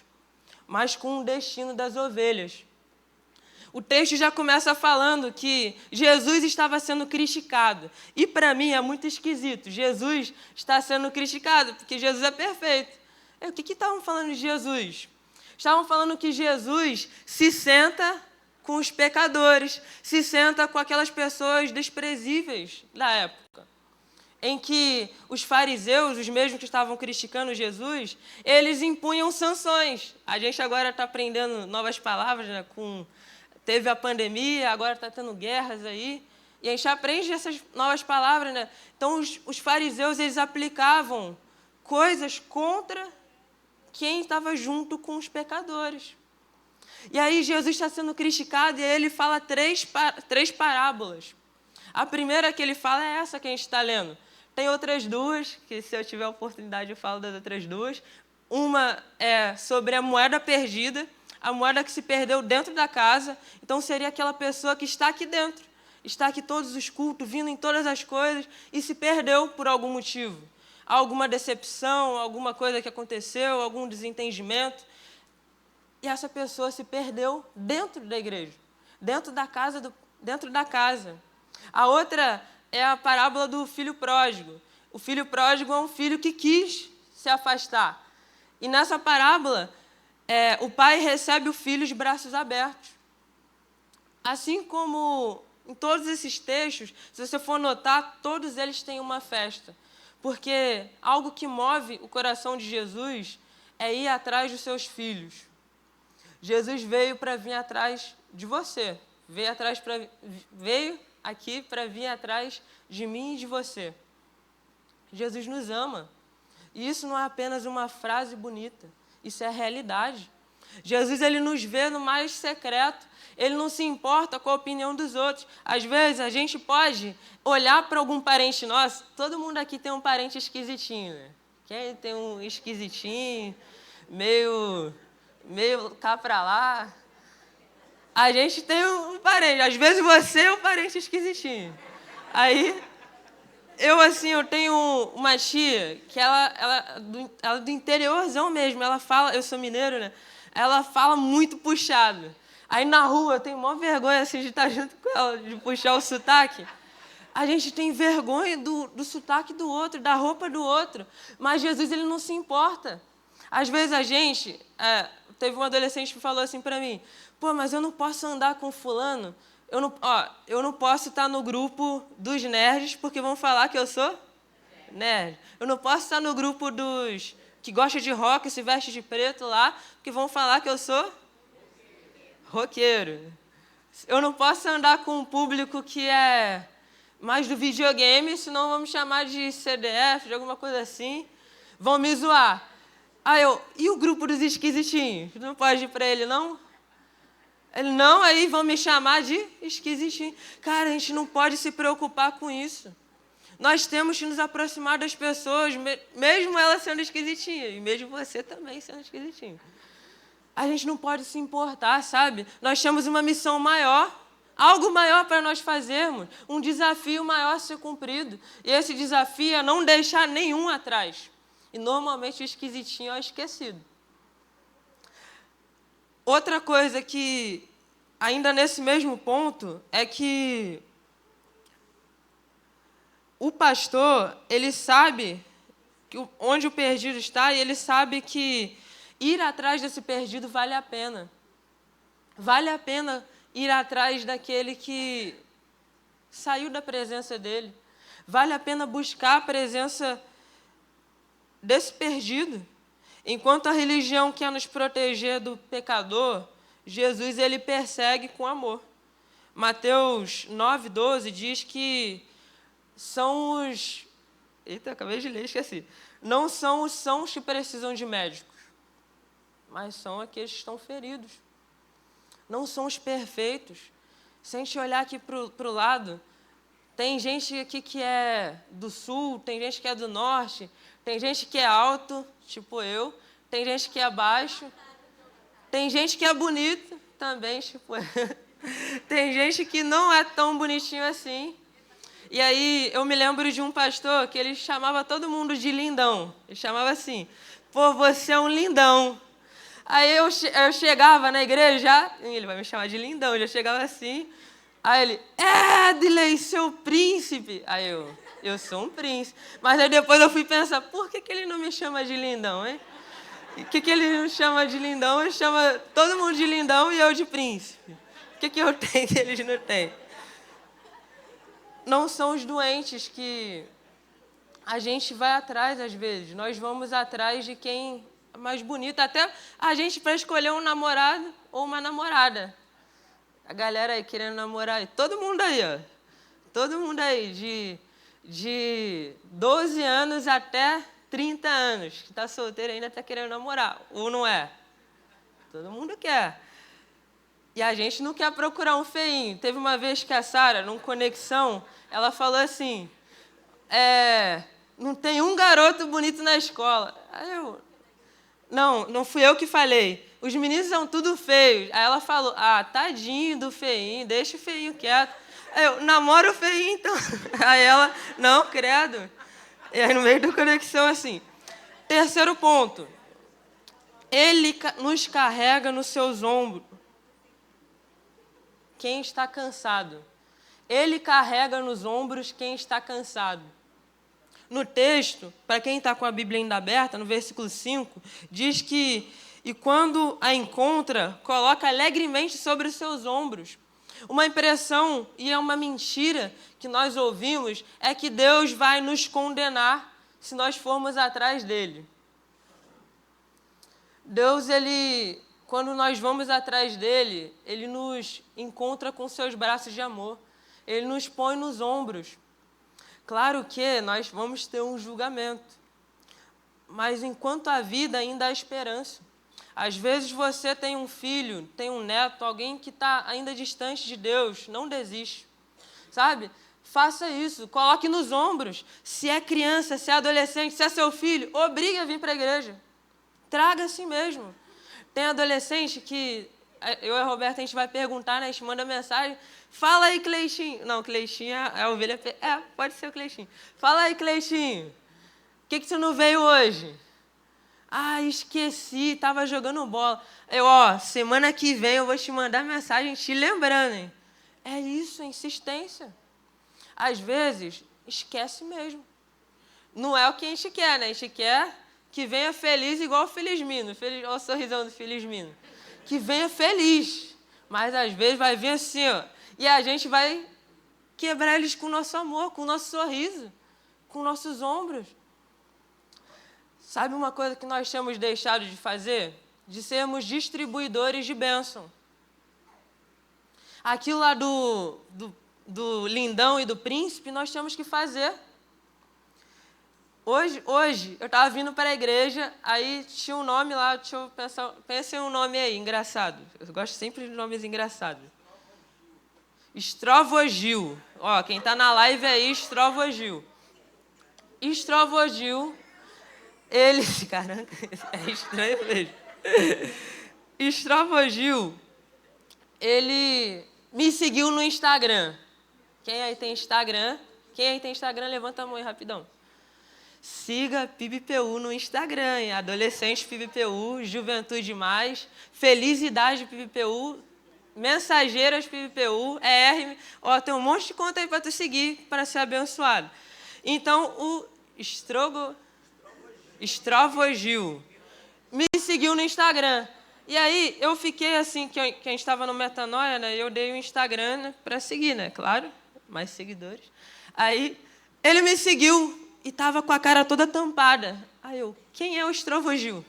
mas com o destino das ovelhas. O texto já começa falando que Jesus estava sendo criticado. E para mim é muito esquisito. Jesus está sendo criticado, porque Jesus é perfeito. O que estavam falando de Jesus? Estavam falando que Jesus se senta com os pecadores, se senta com aquelas pessoas desprezíveis da época, em que os fariseus, os mesmos que estavam criticando Jesus, eles impunham sanções. A gente agora está aprendendo novas palavras, né? Teve a pandemia, agora está tendo guerras aí, e a gente aprende essas novas palavras, né? Então, os fariseus, eles aplicavam coisas contra quem estava junto com os pecadores. E aí Jesus está sendo criticado e ele fala três parábolas. A primeira que ele fala é essa que a gente está lendo. Tem outras duas, que se eu tiver a oportunidade eu falo das outras duas. Uma é sobre a moeda perdida, a moeda que se perdeu dentro da casa. Então seria aquela pessoa que está aqui dentro, está aqui todos os cultos, vindo em todas as coisas e se perdeu por algum motivo. Alguma decepção, alguma coisa que aconteceu, algum desentendimento. E essa pessoa se perdeu dentro da igreja, dentro da casa. A outra é a parábola do filho pródigo. O filho pródigo é um filho que quis se afastar. E nessa parábola, o pai recebe o filho de braços abertos. Assim como em todos esses textos, se você for notar, todos eles têm uma festa. Porque algo que move o coração de Jesus é ir atrás dos seus filhos. Jesus veio para vir atrás de você. Veio aqui para vir atrás de mim e de você. Jesus nos ama. E isso não é apenas uma frase bonita. Isso é a realidade. Jesus, ele nos vê no mais secreto. Ele não se importa com a opinião dos outros. Às vezes, a gente pode olhar para algum parente nosso. Todo mundo aqui tem um parente esquisitinho, né? Quem tem um esquisitinho, meio cá para lá. A gente tem um parente. Às vezes você é um parente esquisitinho. Aí, eu tenho uma tia que ela é do interiorzão mesmo. Ela fala, eu sou mineiro, né? Ela fala muito puxado. Aí na rua eu tenho maior vergonha assim, de estar junto com ela, de puxar o sotaque. A gente tem vergonha do sotaque do outro, da roupa do outro. Mas Jesus, ele não se importa. Às vezes a gente... teve um adolescente que falou assim para mim, pô, mas eu não posso andar com fulano, eu não posso estar no grupo dos nerds, porque vão falar que eu sou nerd. Eu não posso estar no grupo dos que gostam de rock e se veste de preto lá, porque vão falar que eu sou roqueiro. Eu não posso andar com um público que é mais do videogame, senão vão me chamar de CDF, de alguma coisa assim, vão me zoar. E o grupo dos esquisitinhos? Não pode ir para ele, não? Ele, não, aí vão me chamar de esquisitinho. Cara, a gente não pode se preocupar com isso. Nós temos que nos aproximar das pessoas, mesmo ela sendo esquisitinha, e mesmo você também sendo esquisitinho. A gente não pode se importar, sabe? Nós temos uma missão maior, algo maior para nós fazermos, um desafio maior a ser cumprido. E esse desafio é não deixar nenhum atrás. E normalmente o esquisitinho é o esquecido. Outra coisa que ainda nesse mesmo ponto, é que o pastor, ele sabe onde o perdido está e ele sabe que ir atrás desse perdido vale a pena. Vale a pena ir atrás daquele que saiu da presença dele. Vale a pena buscar a presença desse perdido. Enquanto a religião quer nos proteger do pecador, Jesus ele persegue com amor. Mateus 9:12 diz que são os... Eita, acabei de ler, esqueci. Não são os sãos que precisam de médicos, mas são aqueles que estão feridos. Não são os perfeitos. Se a gente olhar aqui para o lado, tem gente aqui que é do sul, tem gente que é do norte, tem gente que é alto, tipo eu, tem gente que é baixo, tem gente que é bonito também, tipo eu. Tem gente que não é tão bonitinho assim. E aí eu me lembro de um pastor que ele chamava todo mundo de lindão. Ele chamava assim, pô, você é um lindão. Aí eu chegava na igreja, ele vai me chamar de lindão, eu já chegava assim, aí ele, Edley, seu príncipe. Aí eu sou um príncipe. Mas aí depois eu fui pensar, por que ele não me chama de lindão, hein? O que ele não chama de lindão? Ele chama todo mundo de lindão e eu de príncipe. O que eu tenho que eles não têm? Não são os doentes que a gente vai atrás às vezes. Nós vamos atrás de quem é mais bonito. Até a gente para escolher um namorado ou uma namorada. A galera aí querendo namorar. Todo mundo aí, ó. Todo mundo aí de 12 anos até 30 anos. Que está solteiro ainda está querendo namorar. Ou não é? Todo mundo quer. E a gente não quer procurar um feinho. Teve uma vez que a Sara, num Conexão, ela falou assim, não tem um garoto bonito na escola. Aí não fui eu que falei. Os meninos são tudo feios. Aí ela falou, tadinho do feinho, deixa o feinho quieto. Aí eu, namoro o feinho então. Aí ela, não, credo. E aí no meio do Conexão assim. Terceiro ponto. Ele nos carrega nos seus ombros. Quem está cansado. Ele carrega nos ombros quem está cansado. No texto, para quem está com a Bíblia ainda aberta, no versículo 5, diz que, e quando a encontra, coloca alegremente sobre os seus ombros. Uma impressão, e é uma mentira que nós ouvimos, é que Deus vai nos condenar se nós formos atrás dele. Deus, quando nós vamos atrás dele, ele nos encontra com seus braços de amor. Ele nos põe nos ombros. Claro que nós vamos ter um julgamento. Mas enquanto há vida, ainda há esperança. Às vezes você tem um filho, tem um neto, alguém que está ainda distante de Deus. Não desiste. Sabe? Faça isso. Coloque nos ombros. Se é criança, se é adolescente, se é seu filho, obrigue a vir para a igreja. Traga assim mesmo. Tem adolescente que eu e a Roberta, a gente vai perguntar, né? A gente manda mensagem. Fala aí, Cleixinho. Não, Cleixinho é a ovelha... pode ser o Cleixinho. Fala aí, Cleixinho. O que você não veio hoje? Esqueci, estava jogando bola. Semana que vem eu vou te mandar mensagem te lembrando, hein? É isso, insistência. Às vezes, esquece mesmo. Não é o que a gente quer, né? A gente quer que venha feliz igual o Felizmino. Olha o sorrisão do Felizmino. Que venha feliz. Mas às vezes vai vir assim, ó. E a gente vai quebrar eles com o nosso amor, com o nosso sorriso, com nossos ombros. Sabe uma coisa que nós temos deixado de fazer? De sermos distribuidores de bênção. Aquilo lá do lindão e do príncipe, nós temos que fazer. Hoje eu estava vindo para a igreja, aí tinha um nome lá, deixa eu pensar, pense em um nome aí, engraçado. Eu gosto sempre de nomes engraçados. Estrovogil. Quem está na live aí, Estrovogil. Estrovogil, ele... Caramba, é estranho mesmo. Estrovogil, ele me seguiu no Instagram. Quem aí tem Instagram? Levanta a mão aí rapidão. Siga PIBPU no Instagram, Adolescente PIBPU, Juventude Mais, Felicidade PIBPU, Mensageiras PPU, ER. Ó, tem um monte de conta aí para tu seguir, para ser abençoado. Então, o Estrovogil me seguiu no Instagram. E aí, eu fiquei assim, que a gente estava no Metanoia, né? Eu dei o Instagram, né, para seguir, né? Claro, mais seguidores. Aí, ele me seguiu e estava com a cara toda tampada. Aí eu, quem é o Estrovogil?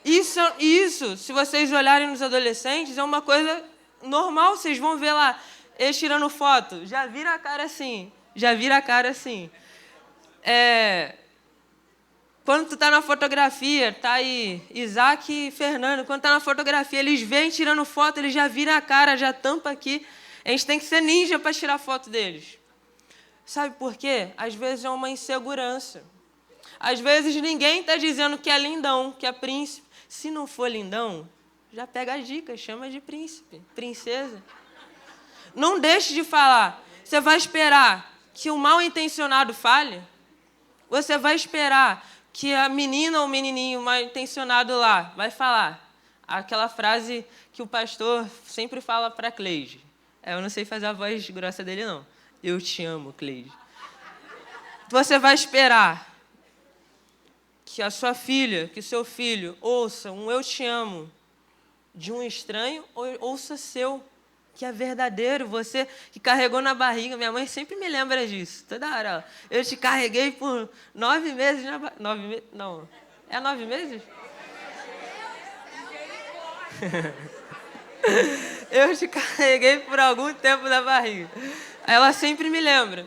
Isso, se vocês olharem nos adolescentes, é uma coisa normal, vocês vão ver lá, eles tirando foto, já vira a cara assim. Quando tu tá na fotografia, tá aí Isaac e Fernando, quando tá na fotografia, eles vêm tirando foto, eles já viram a cara, já tampa aqui. A gente tem que ser ninja para tirar foto deles. Sabe por quê? Às vezes é uma insegurança. Às vezes ninguém está dizendo que é lindão, que é príncipe. Se não for lindão, já pega a dica, chama de príncipe, princesa. Não deixe de falar. Você vai esperar que o mal intencionado fale? Você vai esperar que a menina ou o menininho mal intencionado lá vai falar aquela frase que o pastor sempre fala para Cleide. Eu não sei fazer a voz grossa dele, não. Eu te amo, Cleide. Você vai esperar que a sua filha, que o seu filho ouça um eu te amo de um estranho, ou ouça seu, que é verdadeiro, você que carregou na barriga. Minha mãe sempre me lembra disso, toda hora. Eu te carreguei por 9 meses na barriga. 9 meses? Não. É 9 meses? Eu te carreguei por algum tempo na barriga. Ela sempre me lembra.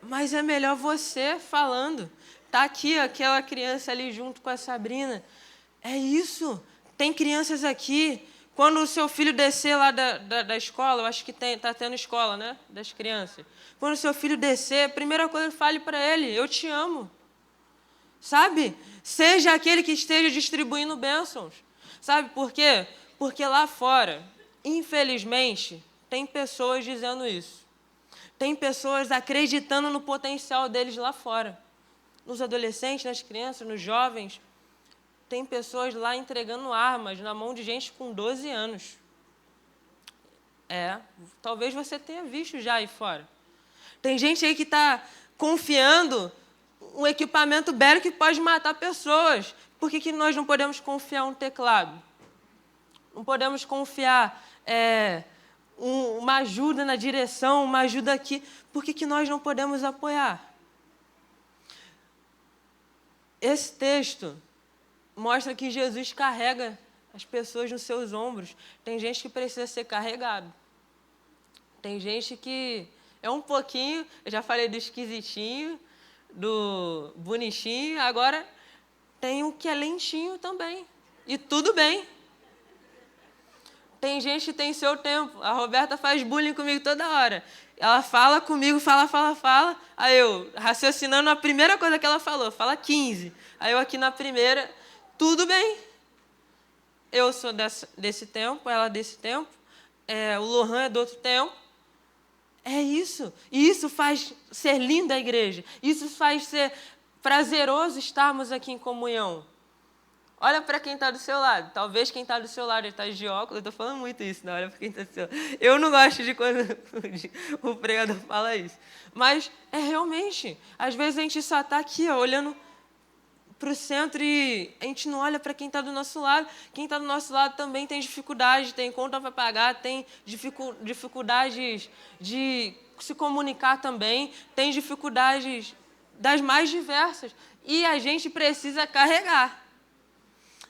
Mas é melhor você falando. Tá aqui aquela criança ali junto com a Sabrina. É isso. Tem crianças aqui. Quando o seu filho descer lá da escola, eu acho que está tendo escola, né? Das crianças. Quando o seu filho descer, a primeira coisa, fale para ele, eu te amo. Sabe? Seja aquele que esteja distribuindo bênçãos. Sabe por quê? Porque lá fora, infelizmente, tem pessoas dizendo isso. Tem pessoas acreditando no potencial deles lá fora. Nos adolescentes, nas crianças, nos jovens. Tem pessoas lá entregando armas na mão de gente com 12 anos. Talvez você tenha visto já aí fora. Tem gente aí que está confiando um equipamento bélico que pode matar pessoas. Por que nós não podemos confiar um teclado? Não podemos confiar uma ajuda na direção, uma ajuda aqui. Por que nós não podemos apoiar? Esse texto mostra que Jesus carrega as pessoas nos seus ombros. Tem gente que precisa ser carregado. Tem gente que é um pouquinho, eu já falei do esquisitinho, do bonitinho, agora tem o que é lentinho também. E tudo bem. Tem gente que tem seu tempo. A Roberta faz bullying comigo toda hora. Ela fala comigo, fala. Aí eu, raciocinando a primeira coisa que ela falou, fala 15. Aí eu aqui na primeira, tudo bem. Eu sou desse tempo, ela desse tempo. O Lohan é do outro tempo. É isso. E isso faz ser linda a igreja. Isso faz ser prazeroso estarmos aqui em comunhão. Olha para quem está do seu lado. Talvez quem está do seu lado está de óculos. Eu estou falando muito isso, não. Olha para quem está do seu lado. Eu não gosto de quando o pregador fala isso. Mas é realmente. Às vezes a gente só está aqui, ó, olhando para o centro e a gente não olha para quem está do nosso lado. Quem está do nosso lado também tem dificuldade, tem conta para pagar, tem dificuldades de se comunicar também, tem dificuldades das mais diversas. E a gente precisa carregar.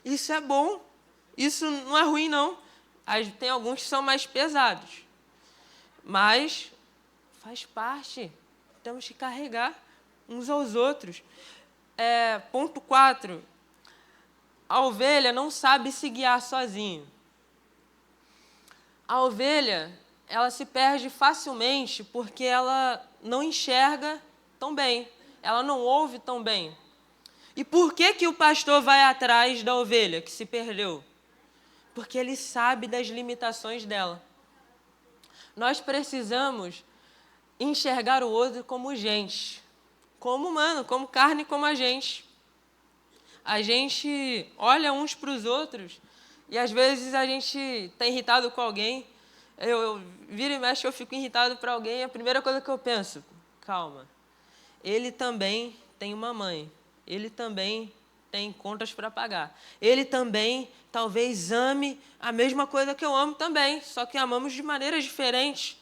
Isso é bom. Isso não é ruim, não. Tem alguns que são mais pesados. Mas faz parte. Temos que carregar uns aos outros. Ponto 4. A ovelha não sabe se guiar sozinho. A ovelha, ela se perde facilmente porque ela não enxerga tão bem. Ela não ouve tão bem. E por que o pastor vai atrás da ovelha que se perdeu? Porque ele sabe das limitações dela. Nós precisamos enxergar o outro como gente, como humano, como carne, como a gente. A gente olha uns para os outros E às vezes a gente está irritado com alguém, eu viro e mexe, eu fico irritado para alguém, a primeira coisa que eu penso, calma, ele também tem uma mãe, ele também tem contas para pagar, ele também talvez ame a mesma coisa que eu amo também, só que amamos de maneiras diferentes.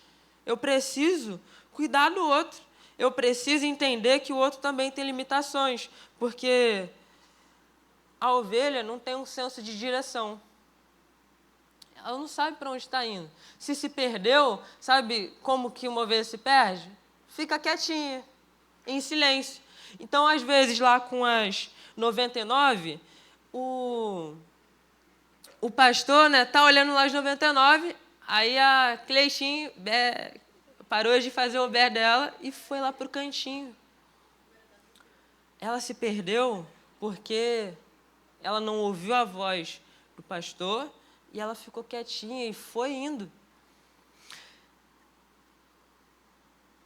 Eu preciso cuidar do outro, eu preciso entender que o outro também tem limitações, porque a ovelha não tem um senso de direção. Ela não sabe para onde está indo. Se perdeu, sabe como que uma ovelha se perde? Fica quietinha, em silêncio. Então, às vezes, lá com as 99, o pastor, né, tá olhando lá as 99, aí a Cleitinho parou de fazer o bé dela e foi lá para o cantinho. Ela se perdeu porque ela não ouviu a voz do pastor e ela ficou quietinha e foi indo.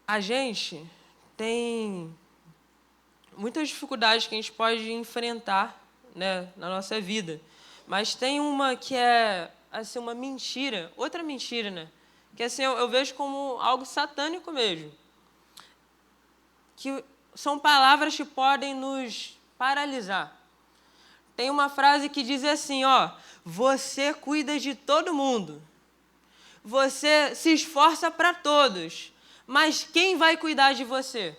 A gente tem muitas dificuldades que a gente pode enfrentar, né, na nossa vida. Mas tem uma que é assim, uma mentira, outra mentira, né? Que assim, eu vejo como algo satânico mesmo. Que são palavras que podem nos paralisar. Tem uma frase que diz assim, ó, você cuida de todo mundo. Você se esforça para todos. Mas quem vai cuidar de você?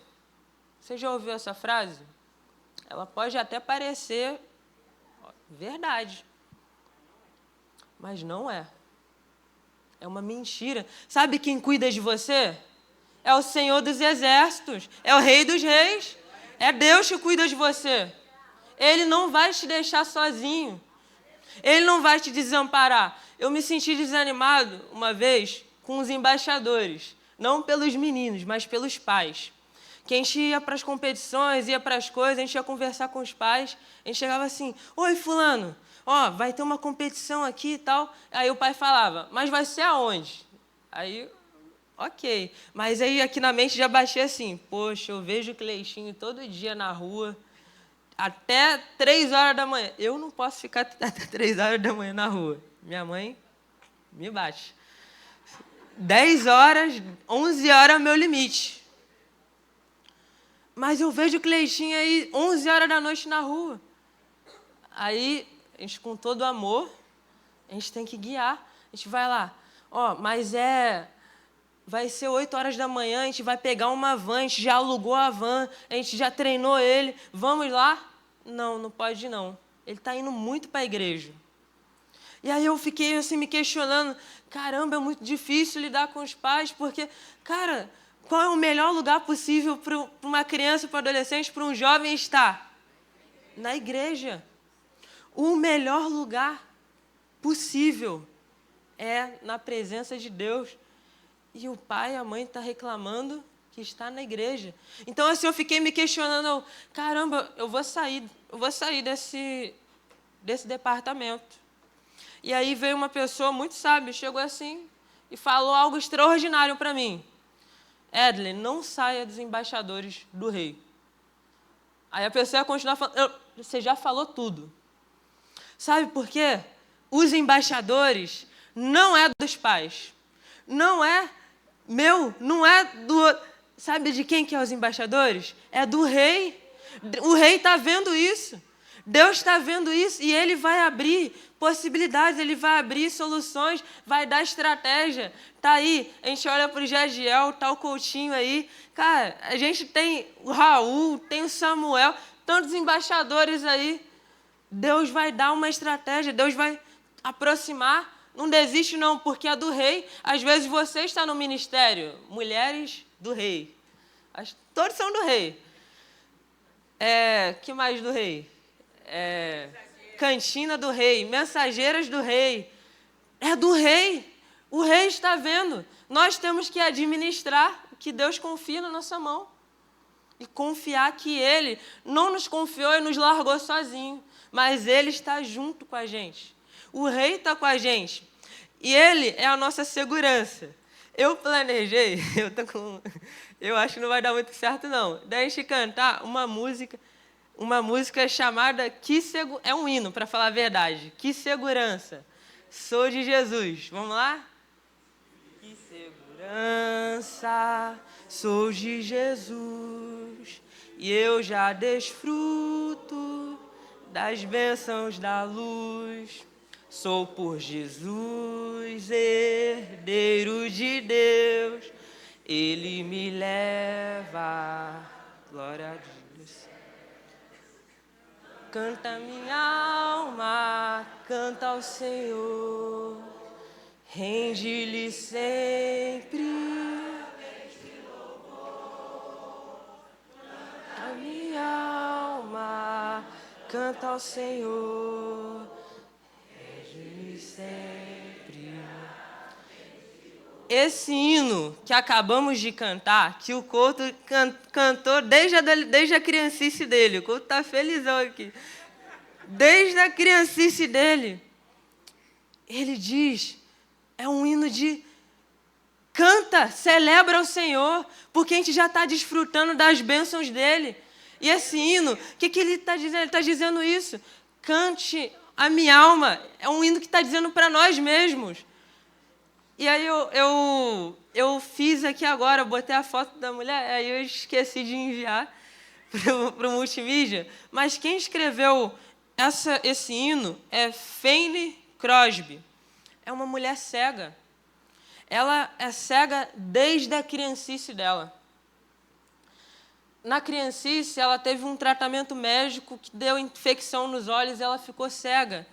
Você já ouviu essa frase? Ela pode até parecer verdade, mas não é. É uma mentira. Sabe quem cuida de você? É o Senhor dos Exércitos, é o Rei dos Reis. É Deus que cuida de você. Ele não vai te deixar sozinho. Ele não vai te desamparar. Eu me senti desanimado uma vez com os embaixadores. Não pelos meninos, mas pelos pais. Que a gente ia para as competições, ia para as coisas, a gente ia conversar com os pais, a gente chegava assim, oi, fulano, ó, vai ter uma competição aqui e tal. Aí o pai falava, mas vai ser aonde? Aí, ok. Mas aí aqui na mente já baixei assim, poxa, eu vejo o Cleitinho todo dia na rua, até 3 horas da manhã. Eu não posso ficar até 3 horas da manhã na rua. Minha mãe me bate. 10 horas, 11 horas é o meu limite. Mas eu vejo o Cleitinho aí 11 horas da noite na rua. Aí, a gente com todo amor, a gente tem que guiar. A gente vai lá, ó, mas vai ser 8 horas da manhã, a gente vai pegar uma van, a gente já alugou a van, a gente já treinou ele, vamos lá? Não, não pode não. Ele está indo muito para a igreja. E aí eu fiquei assim me questionando, caramba, é muito difícil lidar com os pais, porque, cara, qual é o melhor lugar possível para uma criança, para um adolescente, para um jovem estar? Na igreja. O melhor lugar possível é na presença de Deus. E o pai e a mãe estão reclamando que está na igreja. Então, assim, eu fiquei me questionando, caramba, eu vou sair desse departamento. E aí veio uma pessoa muito sábia, chegou assim e falou algo extraordinário para mim. Edlen, não saia dos embaixadores do rei. Aí a pessoa ia continuar falando, você já falou tudo. Sabe por quê? Os embaixadores não é dos pais. Não é meu, não é do... Sabe de quem que é os embaixadores? É do rei. O rei está vendo isso. Deus está vendo isso e Ele vai abrir possibilidades, Ele vai abrir soluções, vai dar estratégia. Está aí, a gente olha para o Jagiel, está o Coutinho aí. Cara, a gente tem o Raul, tem o Samuel, tantos embaixadores aí. Deus vai dar uma estratégia, Deus vai aproximar. Não desiste não, porque é do rei. Às vezes você está no ministério, mulheres do rei. Todos são do rei. Que mais do rei? Cantina do rei, mensageiras do rei. É do rei. O rei está vendo. Nós temos que administrar o que Deus confia na nossa mão. E confiar que Ele não nos confiou e nos largou sozinho. Mas Ele está junto com a gente. O rei está com a gente. E Ele é a nossa segurança. Eu planejei, eu acho que não vai dar muito certo não. Daí a gente cantar uma música chamada é um hino, para falar a verdade. Que segurança. sou de Jesus. Vamos lá? Que segurança, sou de Jesus, e eu já desfruto das bênçãos da luz. Sou por Jesus, herdeiro de Deus, Ele me leva, glória a Deus. Canta minha alma, canta ao Senhor, rende-lhe sempre a minha alma, canta ao Senhor, rende-lhe sempre. Esse hino que acabamos de cantar, que o Couto cantou desde a criancice dele, o Couto está felizão aqui, desde a criancice dele, ele diz, é um hino de canta, celebra o Senhor, porque a gente já está desfrutando das bênçãos dele. E esse hino, o que ele está dizendo? Ele está dizendo isso, cante a minha alma, é um hino que está dizendo para nós mesmos. E aí eu fiz aqui agora, eu botei a foto da mulher, aí eu esqueci de enviar para o multimídia, mas quem escreveu esse hino é Fanny Crosby. É uma mulher cega. Ela é cega desde a criancice dela. Na criancice, ela teve um tratamento médico que deu infecção nos olhos e ela ficou cega.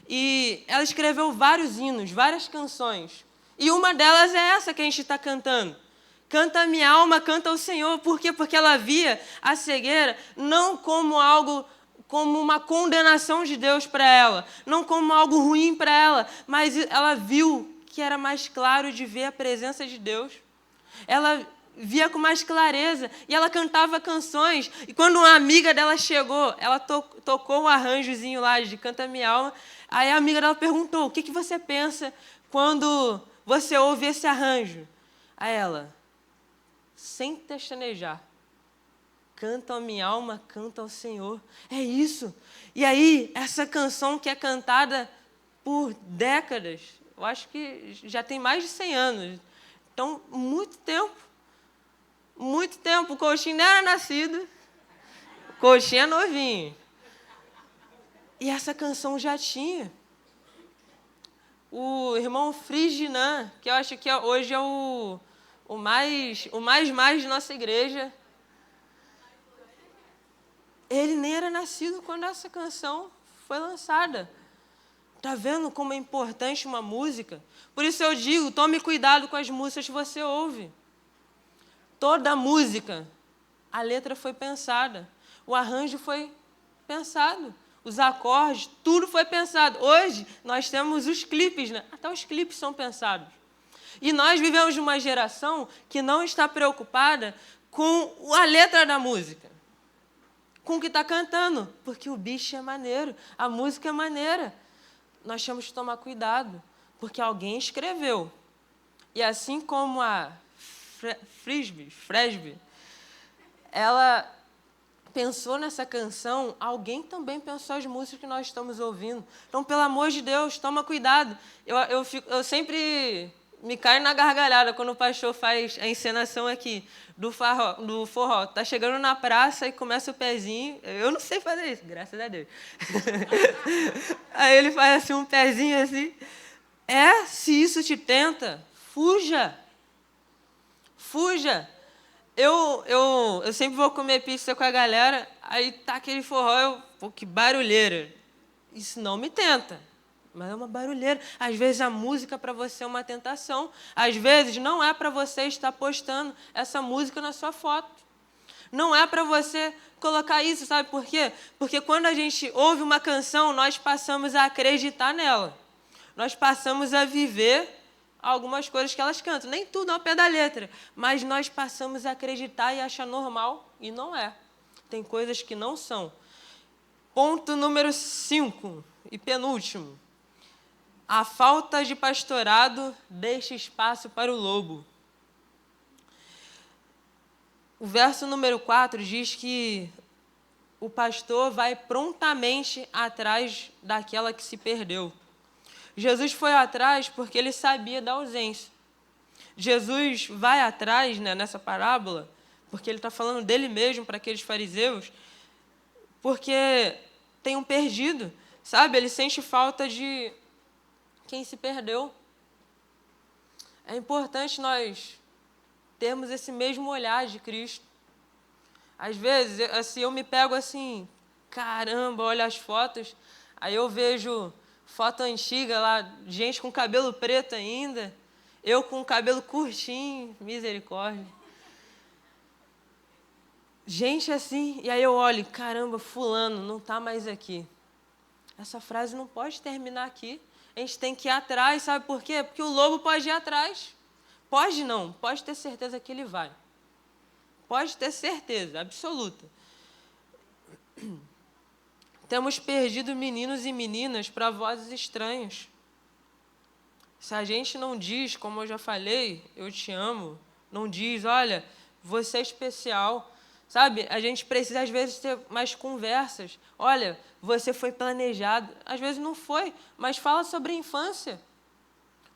E ela escreveu vários hinos, várias canções. E uma delas é essa que a gente está cantando. Canta a minha alma, canta ao Senhor. Por quê? Porque ela via a cegueira não como algo, como uma condenação de Deus para ela, não como algo ruim para ela, mas ela viu que era mais claro de ver a presença de Deus. Ela via com mais clareza e ela cantava canções. E quando uma amiga dela chegou, ela tocou um arranjozinho lá de Canta Minha Alma. Aí a amiga dela perguntou, o que você pensa quando você ouve esse arranjo? Aí ela, sem testanejar, canta a minha alma, canta ao Senhor. É isso. E aí, essa canção que é cantada por décadas, eu acho que já tem mais de 100 anos. Então, muito tempo. Muito tempo. O Coxinho não era nascido. O Coxinho é novinho. E essa canção já tinha. O irmão Friginan, que eu acho que hoje é o mais de nossa igreja, ele nem era nascido quando essa canção foi lançada. Está vendo como é importante uma música? Por isso eu digo, tome cuidado com as músicas que você ouve. Toda música, a letra foi pensada, o arranjo foi pensado, os acordes, tudo foi pensado. Hoje, nós temos os clipes, né? Até os clipes são pensados. E nós vivemos numa geração que não está preocupada com a letra da música, com o que está cantando, porque o bicho é maneiro, a música é maneira. Nós temos que tomar cuidado, porque alguém escreveu. E assim como a Fresby, ela pensou nessa canção, alguém também pensou as músicas que nós estamos ouvindo. Então, pelo amor de Deus, toma cuidado. Eu sempre me caio na gargalhada quando o pastor faz a encenação aqui do forró. Tá chegando na praça e começa o pezinho. Eu não sei fazer isso, graças a Deus. Aí ele faz assim um pezinho assim. Se isso te tenta, fuja. Fuja. Eu sempre vou comer pizza com a galera, aí tá aquele forró, pô, que barulheira. Isso não me tenta, mas é uma barulheira. Às vezes a música para você é uma tentação. Às vezes não é para você estar postando essa música na sua foto. Não é para você colocar isso, sabe por quê? Porque quando a gente ouve uma canção, nós passamos a acreditar nela. Nós passamos a viver algumas coisas que elas cantam. Nem tudo ao pé da letra, mas nós passamos a acreditar e achar normal, e não é. Tem coisas que não são. Ponto número 5 e penúltimo. A falta de pastorado deixa espaço para o lobo. O verso número 4 diz que o pastor vai prontamente atrás daquela que se perdeu. Jesus foi atrás porque ele sabia da ausência. Jesus vai atrás, né, nessa parábola, porque ele está falando dele mesmo para aqueles fariseus, porque tem um perdido, sabe? Ele sente falta de quem se perdeu. É importante nós termos esse mesmo olhar de Cristo. Às vezes, assim, eu me pego assim, caramba, olha as fotos, aí eu vejo foto antiga lá, gente com cabelo preto ainda, eu com cabelo curtinho, misericórdia. Gente assim, e aí eu olho, caramba, fulano não está mais aqui. Essa frase não pode terminar aqui. A gente tem que ir atrás, sabe por quê? Porque o lobo pode ir atrás. Pode não, pode ter certeza que ele vai. Pode ter certeza, absoluta. Temos perdido meninos e meninas para vozes estranhas. Se a gente não diz, como eu já falei, eu te amo, não diz, olha, você é especial, sabe? A gente precisa, às vezes, ter mais conversas. Olha, você foi planejado. Às vezes não foi, mas fala sobre a infância.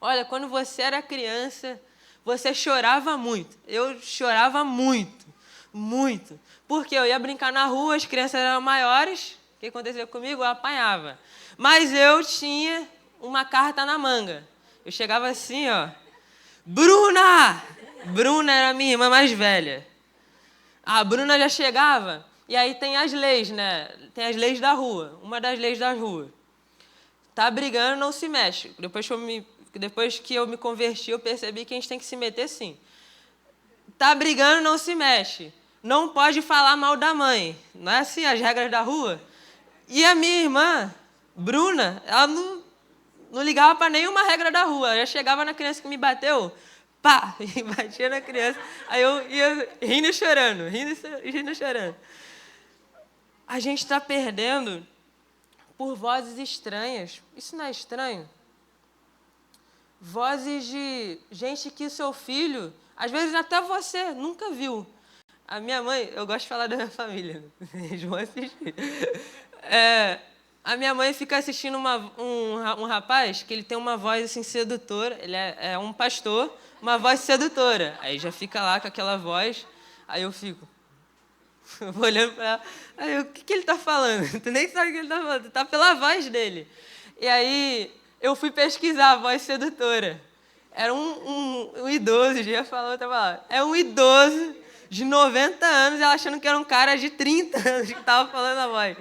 Olha, quando você era criança, você chorava muito. Eu chorava muito, muito. Porque eu ia brincar na rua, as crianças eram maiores. O que acontecia comigo? Eu apanhava. Mas eu tinha uma carta na manga. Eu chegava assim, ó. Bruna! Bruna era a minha irmã mais velha. A Bruna já chegava. E aí tem as leis, né? Tem as leis da rua. Uma das leis da rua. Tá brigando, não se mexe. Depois que eu me converti, eu percebi que a gente tem que se meter sim. Tá brigando, não se mexe. Não pode falar mal da mãe. Não é assim as regras da rua? E a minha irmã, Bruna, ela não ligava para nenhuma regra da rua. Eu já chegava na criança que me bateu, pá, e batia na criança. Aí eu ia rindo e chorando, rindo e chorando. A gente está perdendo por vozes estranhas. Isso não é estranho? Vozes de gente que o seu filho, às vezes até você, nunca viu. A minha mãe, eu gosto de falar da minha família, eles vão assistir. A minha mãe fica assistindo um rapaz que ele tem uma voz assim sedutora, ele é um pastor, uma voz sedutora. Aí já fica lá com aquela voz, aí eu fico olhando para ela, aí o que ele está falando? Tu nem sabe o que ele está falando, tá pela voz dele. E aí eu fui pesquisar a voz sedutora. Era um idoso, já ia falar outra palavra. É um idoso de 90 anos, ela achando que era um cara de 30 anos que estava falando a voz.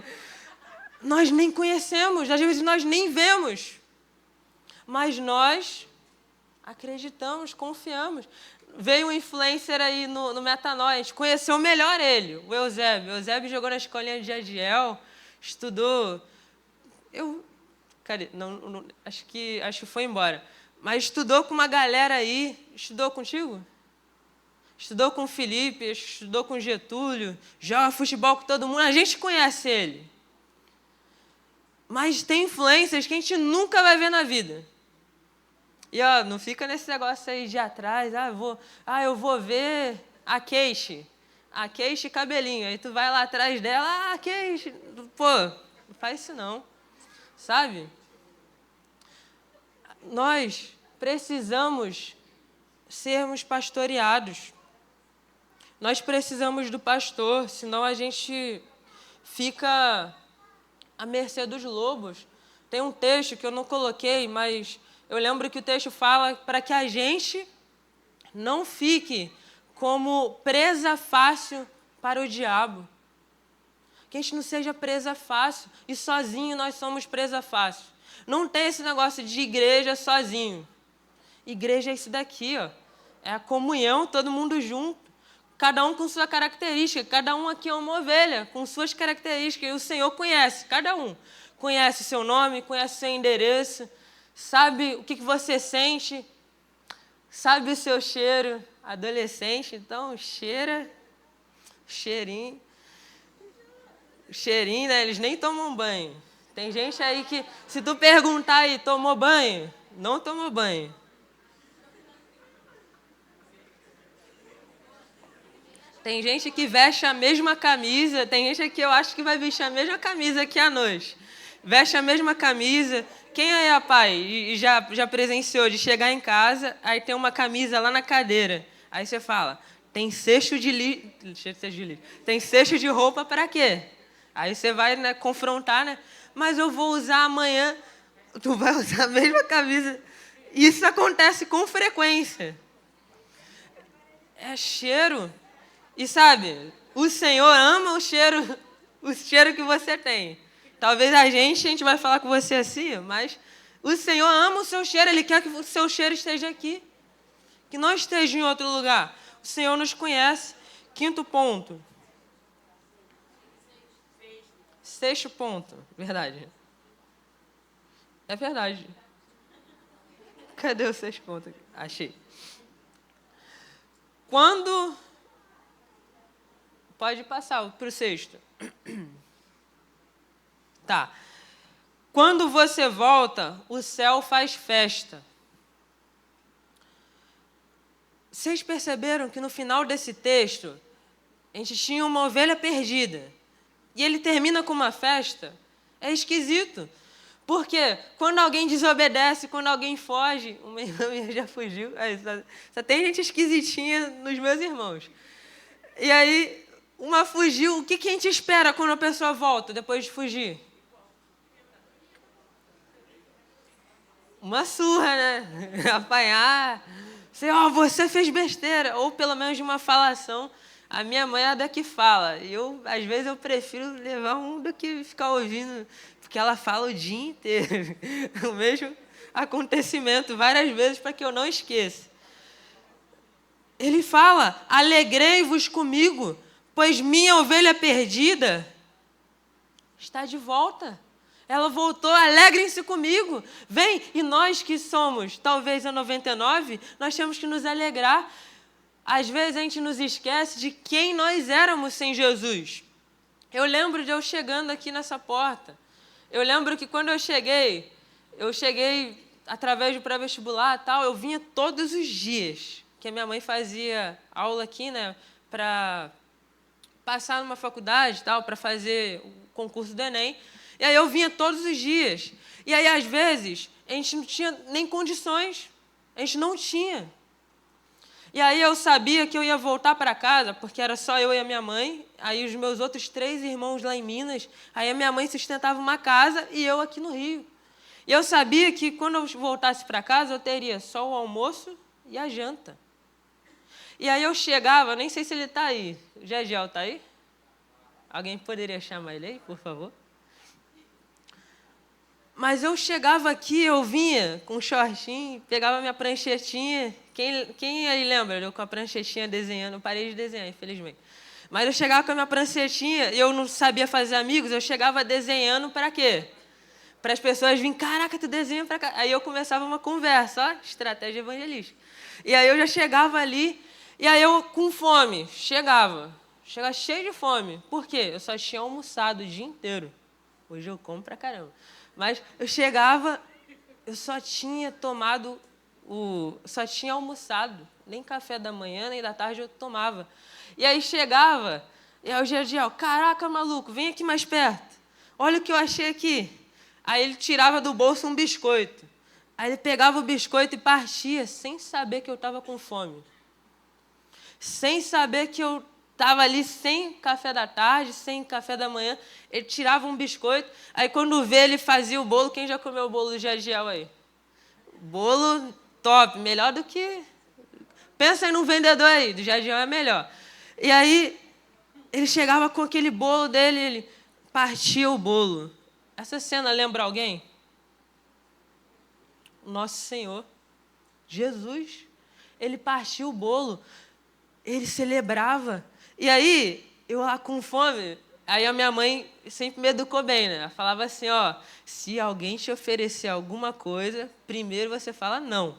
Nós nem conhecemos, às vezes nós nem vemos. Mas nós acreditamos, confiamos. Veio um influencer aí no Metanoia, a gente conheceu melhor ele, o Eusébio. O Eusébio jogou na escolinha de Adiel, estudou. Acho que foi embora. Mas estudou com uma galera aí. Estudou contigo? Estudou com o Felipe, estudou com o Getúlio, joga futebol com todo mundo. A gente conhece ele. Mas tem influências que a gente nunca vai ver na vida. E ó, não fica nesse negócio aí de atrás. Eu vou ver a Keishi. A Keishi cabelinho. Aí tu vai lá atrás dela, Keishi. Pô, não faz isso não. Sabe? Nós precisamos sermos pastoreados. Nós precisamos do pastor, senão a gente fica à mercê dos lobos. Tem um texto que eu não coloquei, mas eu lembro que o texto fala para que a gente não fique como presa fácil para o diabo. Que a gente não seja presa fácil e sozinho nós somos presa fácil. Não tem esse negócio de igreja sozinho. Igreja é isso daqui, ó. É a comunhão, todo mundo junto. Cada um com sua característica. Cada um aqui é uma ovelha, com suas características. E o Senhor conhece, cada um. Conhece o seu nome, conhece o seu endereço. Sabe o que você sente. Sabe o seu cheiro. Adolescente, então, cheira. Cheirinho. Cheirinho, né? Eles nem tomam banho. Tem gente aí que, se tu perguntar aí, tomou banho? Não tomou banho. Tem gente que veste a mesma camisa, tem gente que eu acho que vai vestir a mesma camisa aqui à noite. veste a mesma camisa. Quem aí é pai e já presenciou de chegar em casa, aí tem uma camisa lá na cadeira. Aí você fala, tem cesto de lixo. Tem cesto de roupa para quê? Aí você vai, né, confrontar, né? Mas eu vou usar amanhã. Tu vai usar a mesma camisa. Isso acontece com frequência. É cheiro. E sabe, o Senhor ama o cheiro que você tem. Talvez a gente vai falar com você assim, mas o Senhor ama o seu cheiro, Ele quer que o seu cheiro esteja aqui. Que não esteja em outro lugar. O Senhor nos conhece. 5º ponto. 6º ponto. Verdade. É verdade. Cadê o 6º ponto? Achei. Quando... Pode passar para o 6º. Tá. Quando você volta, o céu faz festa. Vocês perceberam que no final desse texto, a gente tinha uma ovelha perdida. E ele termina com uma festa? É esquisito. Porque quando alguém desobedece, quando alguém foge, uma irmã minha já fugiu. Só tem gente esquisitinha nos meus irmãos. E aí, uma fugiu. O que a gente espera quando a pessoa volta depois de fugir? Uma surra, né? Apanhar. Sei, você fez besteira. Ou pelo menos de uma falação. A minha mãe é a da que fala. E às vezes, eu prefiro levar um do que ficar ouvindo, porque ela fala o dia inteiro. O mesmo acontecimento, várias vezes, para que eu não esqueça. Ele fala, alegrei-vos comigo, pois minha ovelha perdida está de volta. Ela voltou, alegrem-se comigo. Vem, e nós que somos, talvez a 99, nós temos que nos alegrar. Às vezes a gente nos esquece de quem nós éramos sem Jesus. Eu lembro de eu chegando aqui nessa porta. Eu lembro que quando eu cheguei através do pré-vestibular e tal, eu vinha todos os dias, que a minha mãe fazia aula aqui, né, para passar numa faculdade, tal, para fazer o concurso do Enem. E aí eu vinha todos os dias. E aí, às vezes, a gente não tinha nem condições. A gente não tinha. E aí eu sabia que eu ia voltar para casa, porque era só eu e a minha mãe, aí os meus outros 3 irmãos lá em Minas, aí a minha mãe sustentava uma casa e eu aqui no Rio. E eu sabia que quando eu voltasse para casa, eu teria só o almoço e a janta. E aí eu chegava, nem sei se ele está aí. O Gegel está aí? Alguém poderia chamar ele aí, por favor? Mas eu chegava aqui, eu vinha com um shortinho, pegava minha pranchetinha. Quem aí lembra? Eu com a pranchetinha desenhando, eu parei de desenhar, infelizmente. Mas eu chegava com a minha pranchetinha, eu não sabia fazer amigos, eu chegava desenhando para quê? Para as pessoas virem, caraca, tu desenha para cá. Aí eu começava uma conversa, ó, estratégia evangelística. E aí eu já chegava ali, e aí eu com fome, chegava cheio de fome. Por quê? Eu só tinha almoçado o dia inteiro. Hoje eu como pra caramba. Mas eu chegava, eu só tinha almoçado. Nem café da manhã, nem da tarde eu tomava. E aí chegava, e aí o Gegel, caraca, maluco, vem aqui mais perto. Olha o que eu achei aqui. Aí ele tirava do bolso um biscoito. Aí ele pegava o biscoito e partia, sem saber que eu estava com fome. Sem saber que eu estava ali sem café da tarde, sem café da manhã. Ele tirava um biscoito. Aí, quando vê, ele fazia o bolo. Quem já comeu o bolo do Gegel aí? Bolo top, melhor do que... Pensa aí num vendedor aí, do Gegel é melhor. E aí, ele chegava com aquele bolo dele, ele partia o bolo. Essa cena lembra alguém? O nosso Senhor, Jesus. Ele partiu o bolo. Ele celebrava. E aí, eu lá com fome, aí a minha mãe sempre me educou bem, né? Ela falava assim, ó, se alguém te oferecer alguma coisa, primeiro você fala não.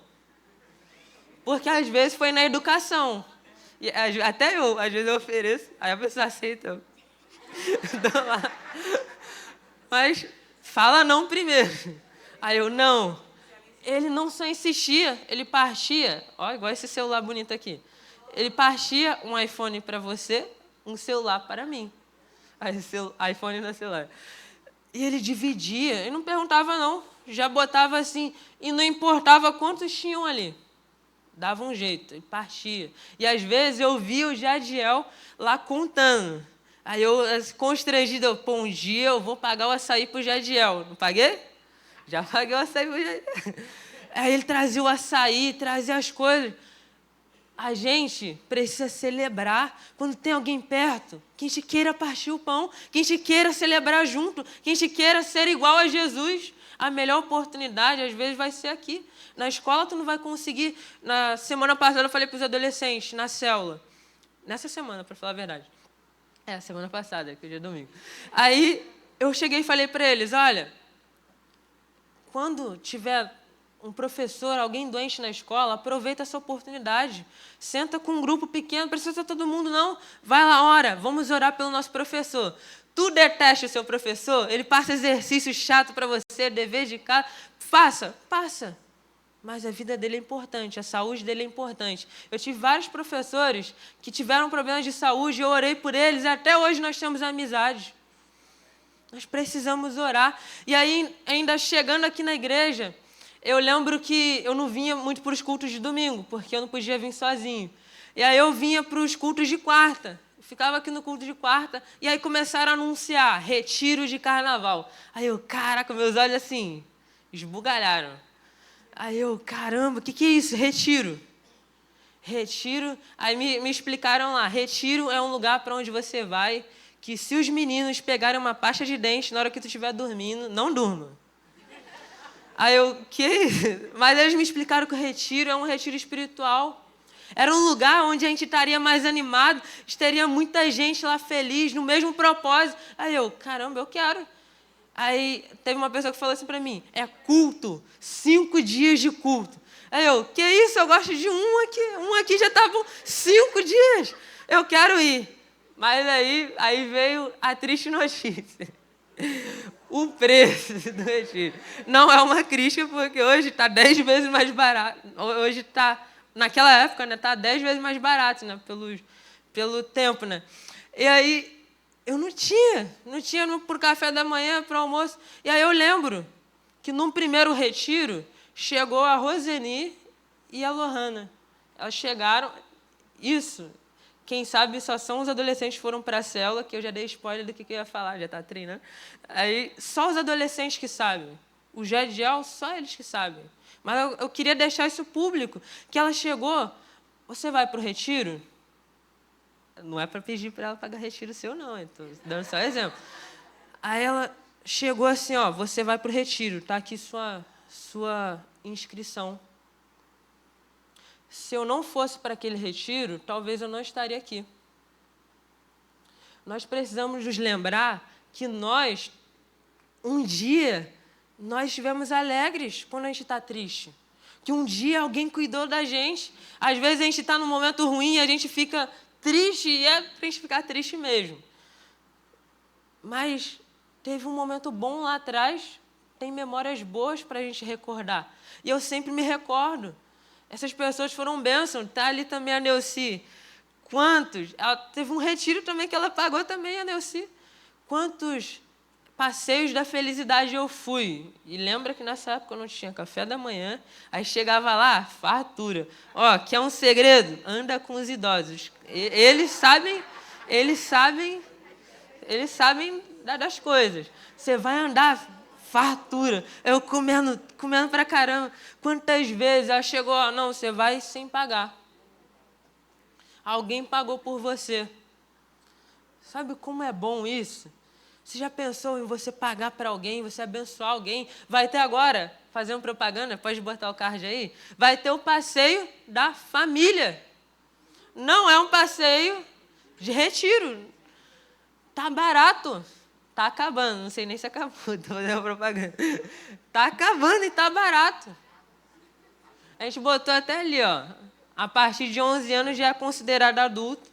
Porque às vezes foi na educação. E, até eu, às vezes eu ofereço, aí a pessoa aceita. Então, lá. Mas fala não primeiro. Aí eu, não. Ele não só insistia, ele partia, ó, igual esse celular bonito aqui. Ele partia um iPhone para você, um celular para mim. Aí, iPhone no celular. E ele dividia, e não perguntava não, já botava assim, e não importava quantos tinham ali. Dava um jeito, e partia. E às vezes eu via o Jadiel lá contando. Aí eu, constrangido, pô, um dia eu vou pagar o açaí pro Jadiel. Não paguei? Já paguei o açaí pro Jadiel. Aí ele trazia o açaí, trazia as coisas. A gente precisa celebrar quando tem alguém perto, que a gente queira partir o pão, que a gente queira celebrar junto, que a gente queira ser igual a Jesus. A melhor oportunidade, às vezes, vai ser aqui. Na escola, tu não vai conseguir. Na semana passada, eu falei para os adolescentes, na célula. Nessa semana, para falar a verdade. Semana passada, que hoje é domingo. Aí, eu cheguei e falei para eles, olha, quando tiver um professor, alguém doente na escola, aproveita essa oportunidade. Senta com um grupo pequeno, não precisa ser todo mundo, não. Vai lá, ora, vamos orar pelo nosso professor. Tu detesta o seu professor, ele passa exercício chato para você, dever de casa. Passa. Mas a vida dele é importante, a saúde dele é importante. Eu tive vários professores que tiveram problemas de saúde, eu orei por eles, e até hoje nós temos amizade. Nós precisamos orar. E aí, ainda chegando aqui na igreja, eu lembro que eu não vinha muito para os cultos de domingo, porque eu não podia vir sozinho. E aí eu vinha para os cultos de quarta. Ficava aqui no culto de quarta, e aí começaram a anunciar retiro de carnaval. Aí eu, caraca, meus olhos assim, esbugalharam. Aí eu, caramba, o que é isso? Retiro. Aí me explicaram lá, retiro é um lugar para onde você vai, que se os meninos pegarem uma pasta de dente na hora que tu estiver dormindo, não durma. Aí eu, que isso? Mas eles me explicaram que o retiro é um retiro espiritual. Era um lugar onde a gente estaria mais animado, teria muita gente lá feliz, no mesmo propósito. Aí eu, caramba, eu quero. Aí teve uma pessoa que falou assim para mim, é culto, 5 dias de culto. Aí eu, que isso, eu gosto de um aqui já estavam 5 dias. Eu quero ir. Mas aí veio a triste notícia. O preço do retiro. Não é uma crítica, porque hoje está 10 vezes mais barato. Hoje está... Naquela época, né, tá 10 vezes mais barato, né, pelo tempo, né? E aí, eu não tinha por café da manhã, para almoço. E aí eu lembro que num primeiro retiro, chegou a Roseni e a Lohana. Elas chegaram, quem sabe só são os adolescentes que foram para a célula, que eu já dei spoiler do que eu ia falar, já está treinando. Aí, só os adolescentes que sabem. O Jadiel, só eles que sabem. Mas eu queria deixar isso público, que ela chegou, você vai para o retiro? Não é para pedir para ela pagar retiro seu, não, estou dando só exemplo. Aí ela chegou assim, ó, você vai para o retiro, está aqui sua inscrição. Se eu não fosse para aquele retiro, talvez eu não estaria aqui. Nós precisamos nos lembrar que nós, um dia... Nós estivemos alegres quando a gente está triste. Que um dia alguém cuidou da gente. Às vezes a gente está num momento ruim e a gente fica triste, e é para a gente ficar triste mesmo. Mas teve um momento bom lá atrás, tem memórias boas para a gente recordar. E eu sempre me recordo. Essas pessoas foram bênção. Está ali também a Neuci. Quantos? Ela teve um retiro também que ela pagou também, a Neuci. Quantos passeios da felicidade eu fui. E lembra que nessa época eu não tinha café da manhã, aí chegava lá, fartura. Ó, quer um segredo? Anda com os idosos. Eles sabem das coisas. Você vai andar, fartura. Eu comendo pra caramba. Quantas vezes ela chegou, ó, não, você vai sem pagar. Alguém pagou por você. Sabe como é bom isso? Você já pensou em você pagar para alguém, você abençoar alguém? Vai ter agora, fazendo propaganda, pode botar o card aí, vai ter o passeio da família. Não é um passeio de retiro. Tá barato. Tá acabando, não sei nem se acabou, estou fazendo propaganda. Tá acabando e tá barato. A gente botou até ali, ó, a partir de 11 anos já é considerado adulto.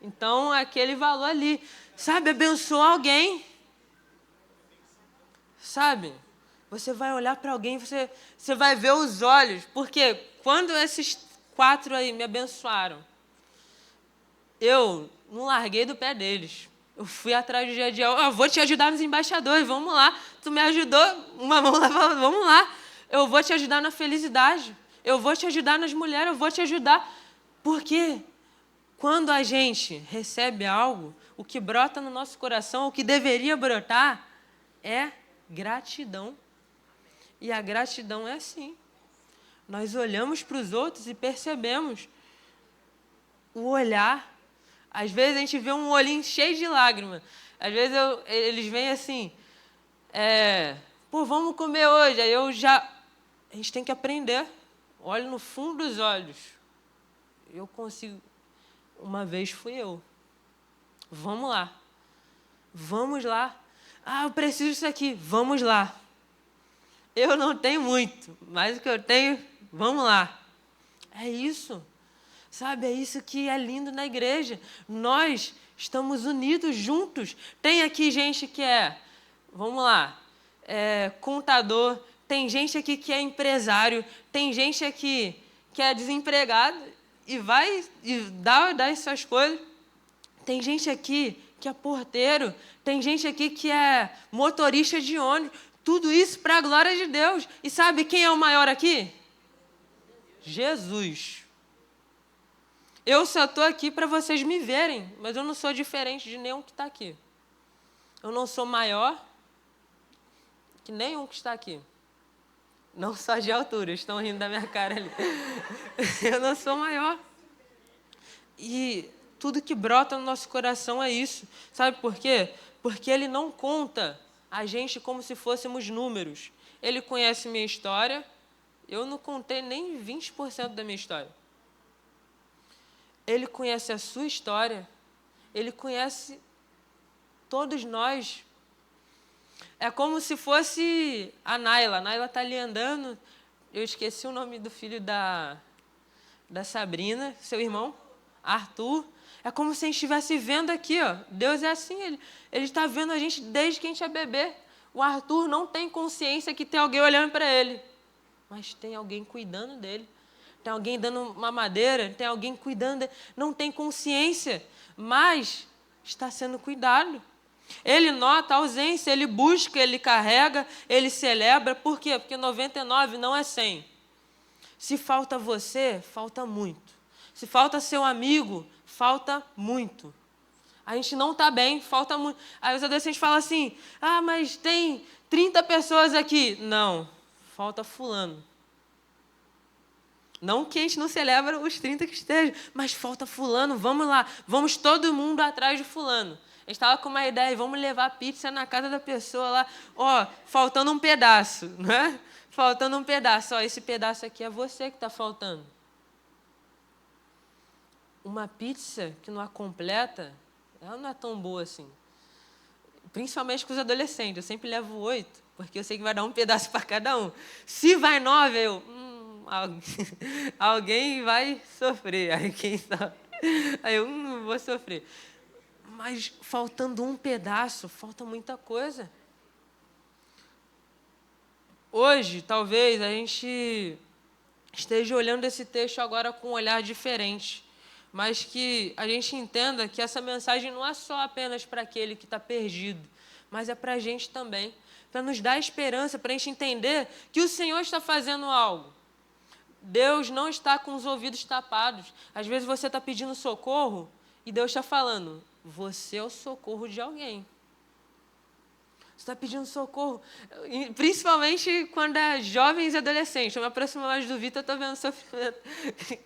Então, aquele valor ali. Sabe, abençoar alguém. Sabe? Você vai olhar para alguém, você vai ver os olhos. Porque quando esses 4 aí me abençoaram, eu não larguei do pé deles. Eu fui atrás de Jadiel. Eu vou te ajudar nos embaixadores, vamos lá. Tu me ajudou, uma mão lava, vamos lá. Eu vou te ajudar na felicidade. Eu vou te ajudar nas mulheres, eu vou te ajudar. Porque quando a gente recebe algo, o que brota no nosso coração, o que deveria brotar, é gratidão. E a gratidão é assim. Nós olhamos para os outros e percebemos o olhar. Às vezes a gente vê um olhinho cheio de lágrimas. Às vezes eles vêm assim, vamos comer hoje. Aí a gente tem que aprender. Olho no fundo dos olhos. Eu consigo. Uma vez fui eu. Vamos lá. Vamos lá. Eu preciso disso aqui. Vamos lá. Eu não tenho muito, mas o que eu tenho, vamos lá. É isso. Sabe, é isso que é lindo na igreja. Nós estamos unidos, juntos. Tem aqui gente que vamos lá, contador, tem gente aqui que é empresário, tem gente aqui que é desempregado e vai e dá essas coisas. Tem gente aqui que é porteiro, tem gente aqui que é motorista de ônibus. Tudo isso para a glória de Deus. E sabe quem é o maior aqui? Jesus. Eu só estou aqui para vocês me verem, mas eu não sou diferente de nenhum que está aqui. Eu não sou maior que nenhum que está aqui. Não só de altura, estão rindo da minha cara ali. Eu não sou maior. E tudo que brota no nosso coração é isso. Sabe por quê? Porque Ele não conta a gente como se fôssemos números. Ele conhece minha história. Eu não contei nem 20% da minha história. Ele conhece a sua história. Ele conhece todos nós. É como se fosse a Naila. A Naila está ali andando. Eu esqueci o nome do filho da Sabrina, seu irmão, Arthur. É como se a gente estivesse vendo aqui, ó. Deus é assim, Ele está vendo a gente desde que a gente é bebê. O Arthur não tem consciência que tem alguém olhando para ele, mas tem alguém cuidando dele. Tem alguém dando mamadeira, tem alguém cuidando dele. Não tem consciência, mas está sendo cuidado. Ele nota a ausência, ele busca, ele carrega, ele celebra. Por quê? Porque 99 não é 100. Se falta você, falta muito. Se falta seu amigo, falta muito. A gente não está bem, falta muito. Aí os adolescentes falam assim, mas tem 30 pessoas aqui. Não, falta fulano. Não que a gente não celebra os 30 que estejam, mas falta fulano, vamos lá. Vamos todo mundo atrás de fulano. A gente estava com uma ideia, vamos levar pizza na casa da pessoa lá. Faltando um pedaço, não é? Faltando um pedaço. Esse pedaço aqui é você que está faltando. Uma pizza que não a completa, ela não é tão boa assim. Principalmente com os adolescentes. Eu sempre levo 8, porque eu sei que vai dar um pedaço para cada um. Se vai 9, alguém vai sofrer. Aí eu não vou sofrer. Mas faltando um pedaço, falta muita coisa. Hoje, talvez, a gente esteja olhando esse texto agora com um olhar diferente, mas que a gente entenda que essa mensagem não é só apenas para aquele que está perdido, mas é para a gente também, para nos dar esperança, para a gente entender que o Senhor está fazendo algo. Deus não está com os ouvidos tapados. Às vezes você está pedindo socorro e Deus está falando, você é o socorro de alguém. Você está pedindo socorro, principalmente quando é jovens e adolescentes. Eu me aproximo mais do Vitor, eu estou vendo sofrimento,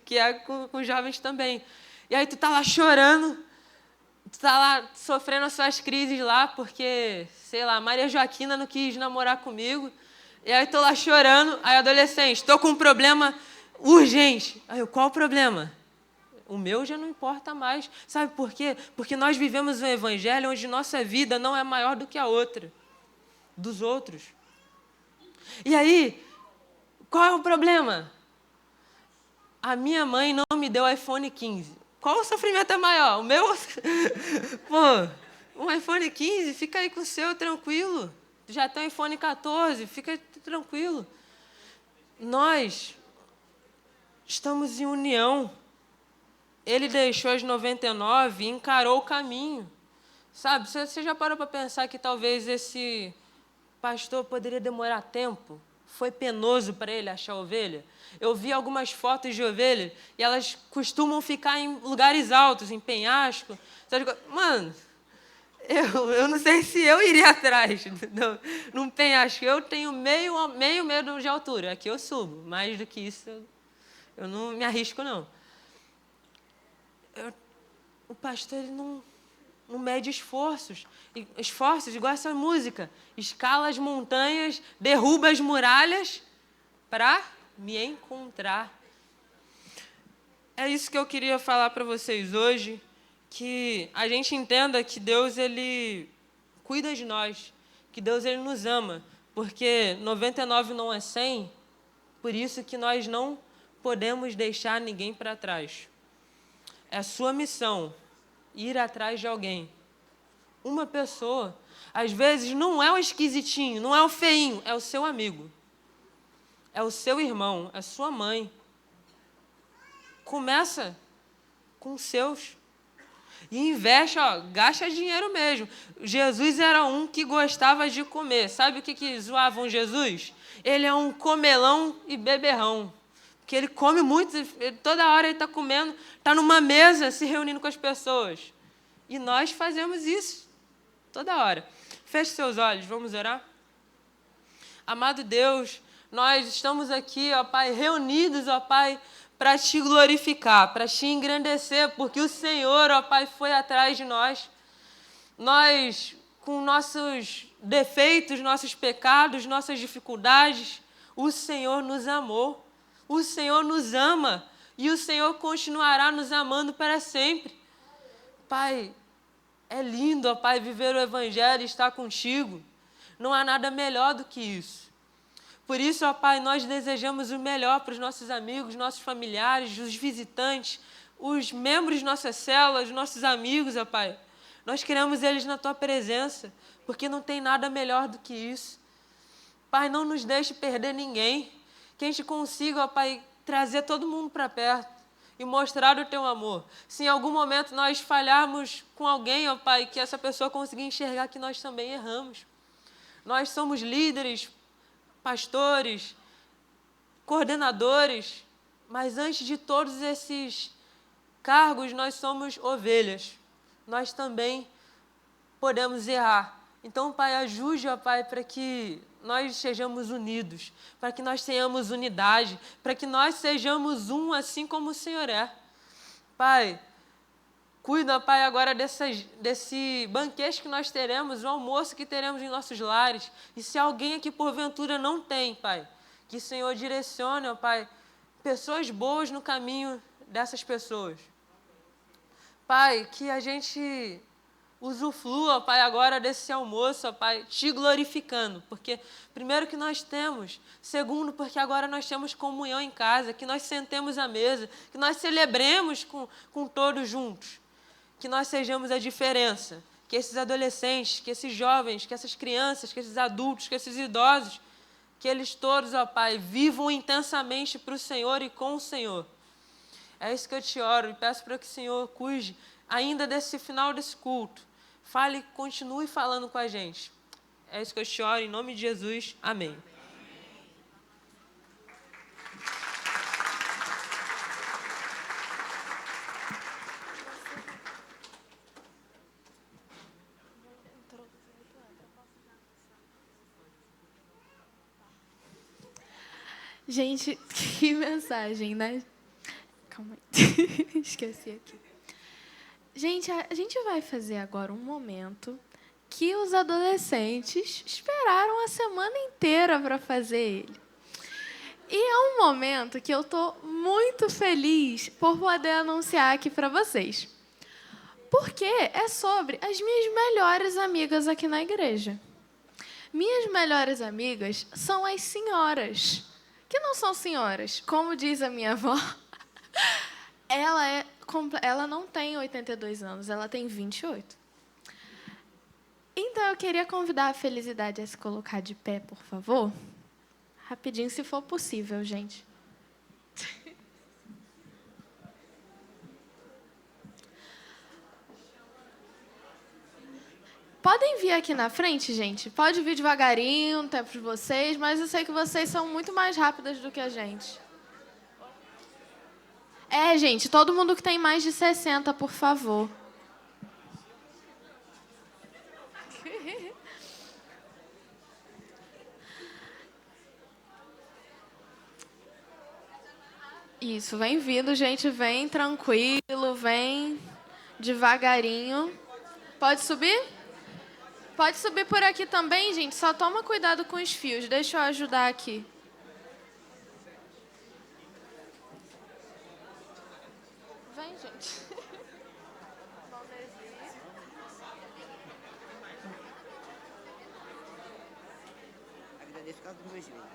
que é com jovens também. E aí tu está lá chorando, tu está lá sofrendo as suas crises lá, porque, sei lá, Maria Joaquina não quis namorar comigo. E aí estou lá chorando, aí adolescente, estou com um problema urgente. Aí qual o problema? O meu já não importa mais. Sabe por quê? Porque nós vivemos um evangelho onde nossa vida não é maior do que a outra, dos outros. E aí, qual é o problema? A minha não me deu iPhone 15. Qual o sofrimento é maior? O meu? Um iPhone 15, fica aí com o seu, tranquilo. Já tem um iPhone 14, fica tranquilo. Nós estamos em união. Ele deixou as 99 e encarou o caminho. Sabe, você já parou para pensar que talvez esse pastor poderia demorar tempo? Foi penoso para ele achar ovelha? Eu vi algumas fotos de ovelha e elas costumam ficar em lugares altos, em penhasco. Mano, eu não sei se eu iria atrás num penhasco. Eu tenho meio medo de altura. Aqui eu subo. Mais do que isso, eu não me arrisco, não. O pastor, ele não mede esforços. Esforços igual essa música. Escala as montanhas, derruba as muralhas para me encontrar. É isso que eu queria falar para vocês hoje, que a gente entenda que Deus, ele cuida de nós, que Deus, ele nos ama, porque 99 não é 100, por isso que nós não podemos deixar ninguém para trás. É a sua missão ir atrás de alguém. Uma pessoa, às vezes, não é o esquisitinho, não é o feinho, é o seu amigo. É o seu irmão, é a sua mãe. Começa com os seus. E investe, gasta dinheiro mesmo. Jesus era um que gostava de comer. Sabe o que zoavam Jesus? Ele é um comelão e beberrão. Porque ele come muito, toda hora ele está comendo, está numa mesa se reunindo com as pessoas. E nós fazemos isso toda hora. Feche seus olhos, vamos orar? Amado Deus, nós estamos aqui, Pai, reunidos, Pai, para te glorificar, para te engrandecer, porque o Senhor, Pai, foi atrás de nós. Nós, com nossos defeitos, nossos pecados, nossas dificuldades, o Senhor nos amou. O Senhor nos ama e o Senhor continuará nos amando para sempre. Pai, é lindo, Pai, viver o Evangelho e estar contigo. Não há nada melhor do que isso. Por isso, Pai, nós desejamos o melhor para os nossos amigos, nossos familiares, os visitantes, os membros de nossas células, nossos amigos, Pai. Nós queremos eles na Tua presença, porque não tem nada melhor do que isso. Pai, não nos deixe perder ninguém. Que a gente consiga, Pai, trazer todo mundo para perto e mostrar o Teu amor. Se em algum momento nós falharmos com alguém, Pai, que essa pessoa consiga enxergar que nós também erramos. Nós somos líderes, pastores, coordenadores, mas antes de todos esses cargos, nós somos ovelhas. Nós também podemos errar. Então, Pai, ajude, Pai, para que nós sejamos unidos, para que nós tenhamos unidade, para que nós sejamos um assim como o Senhor é. Pai, cuida, Pai, agora desse banquete que nós teremos, o almoço que teremos em nossos lares. E se alguém aqui porventura não tem, Pai, que o Senhor direcione, ó Pai, pessoas boas no caminho dessas pessoas. Pai, que a gente usufrua, ó Pai, agora desse almoço, ó Pai, te glorificando, porque primeiro que nós temos, segundo porque agora nós temos comunhão em casa, que nós sentemos à mesa, que nós celebremos com todos juntos, que nós sejamos a diferença, que esses adolescentes, que esses jovens, que essas crianças, que esses adultos, que esses idosos, que eles todos, ó Pai, vivam intensamente para o Senhor e com o Senhor. É isso que eu te oro e peço para que o Senhor cuide ainda desse final desse culto. Fale, continue falando com a gente. É isso que eu te oro, em nome de Jesus. Amém. Gente, que mensagem, né? Calma aí. Esqueci aqui. Gente, a gente vai fazer agora um momento que os adolescentes esperaram a semana inteira para fazer ele. E é um momento que eu estou muito feliz por poder anunciar aqui para vocês. Porque é sobre as minhas melhores amigas aqui na igreja. Minhas melhores amigas são as senhoras, que não são senhoras, como diz a minha avó. Ela não tem 82 anos, ela tem 28. Então, eu queria convidar a Felicidade a se colocar de pé, por favor. Rapidinho, se for possível, gente. Podem vir aqui na frente, gente? Pode vir devagarinho, no tempo de vocês, mas eu sei que vocês são muito mais rápidas do que a gente. Gente, todo mundo que tem mais de 60, por favor. Isso, vem vindo, gente, vem tranquilo, vem devagarinho. Pode subir? Pode subir por aqui também, gente, só toma cuidado com os fios. Deixa eu ajudar aqui. Vem, gente. Agradeço por causa dos meus joelhos.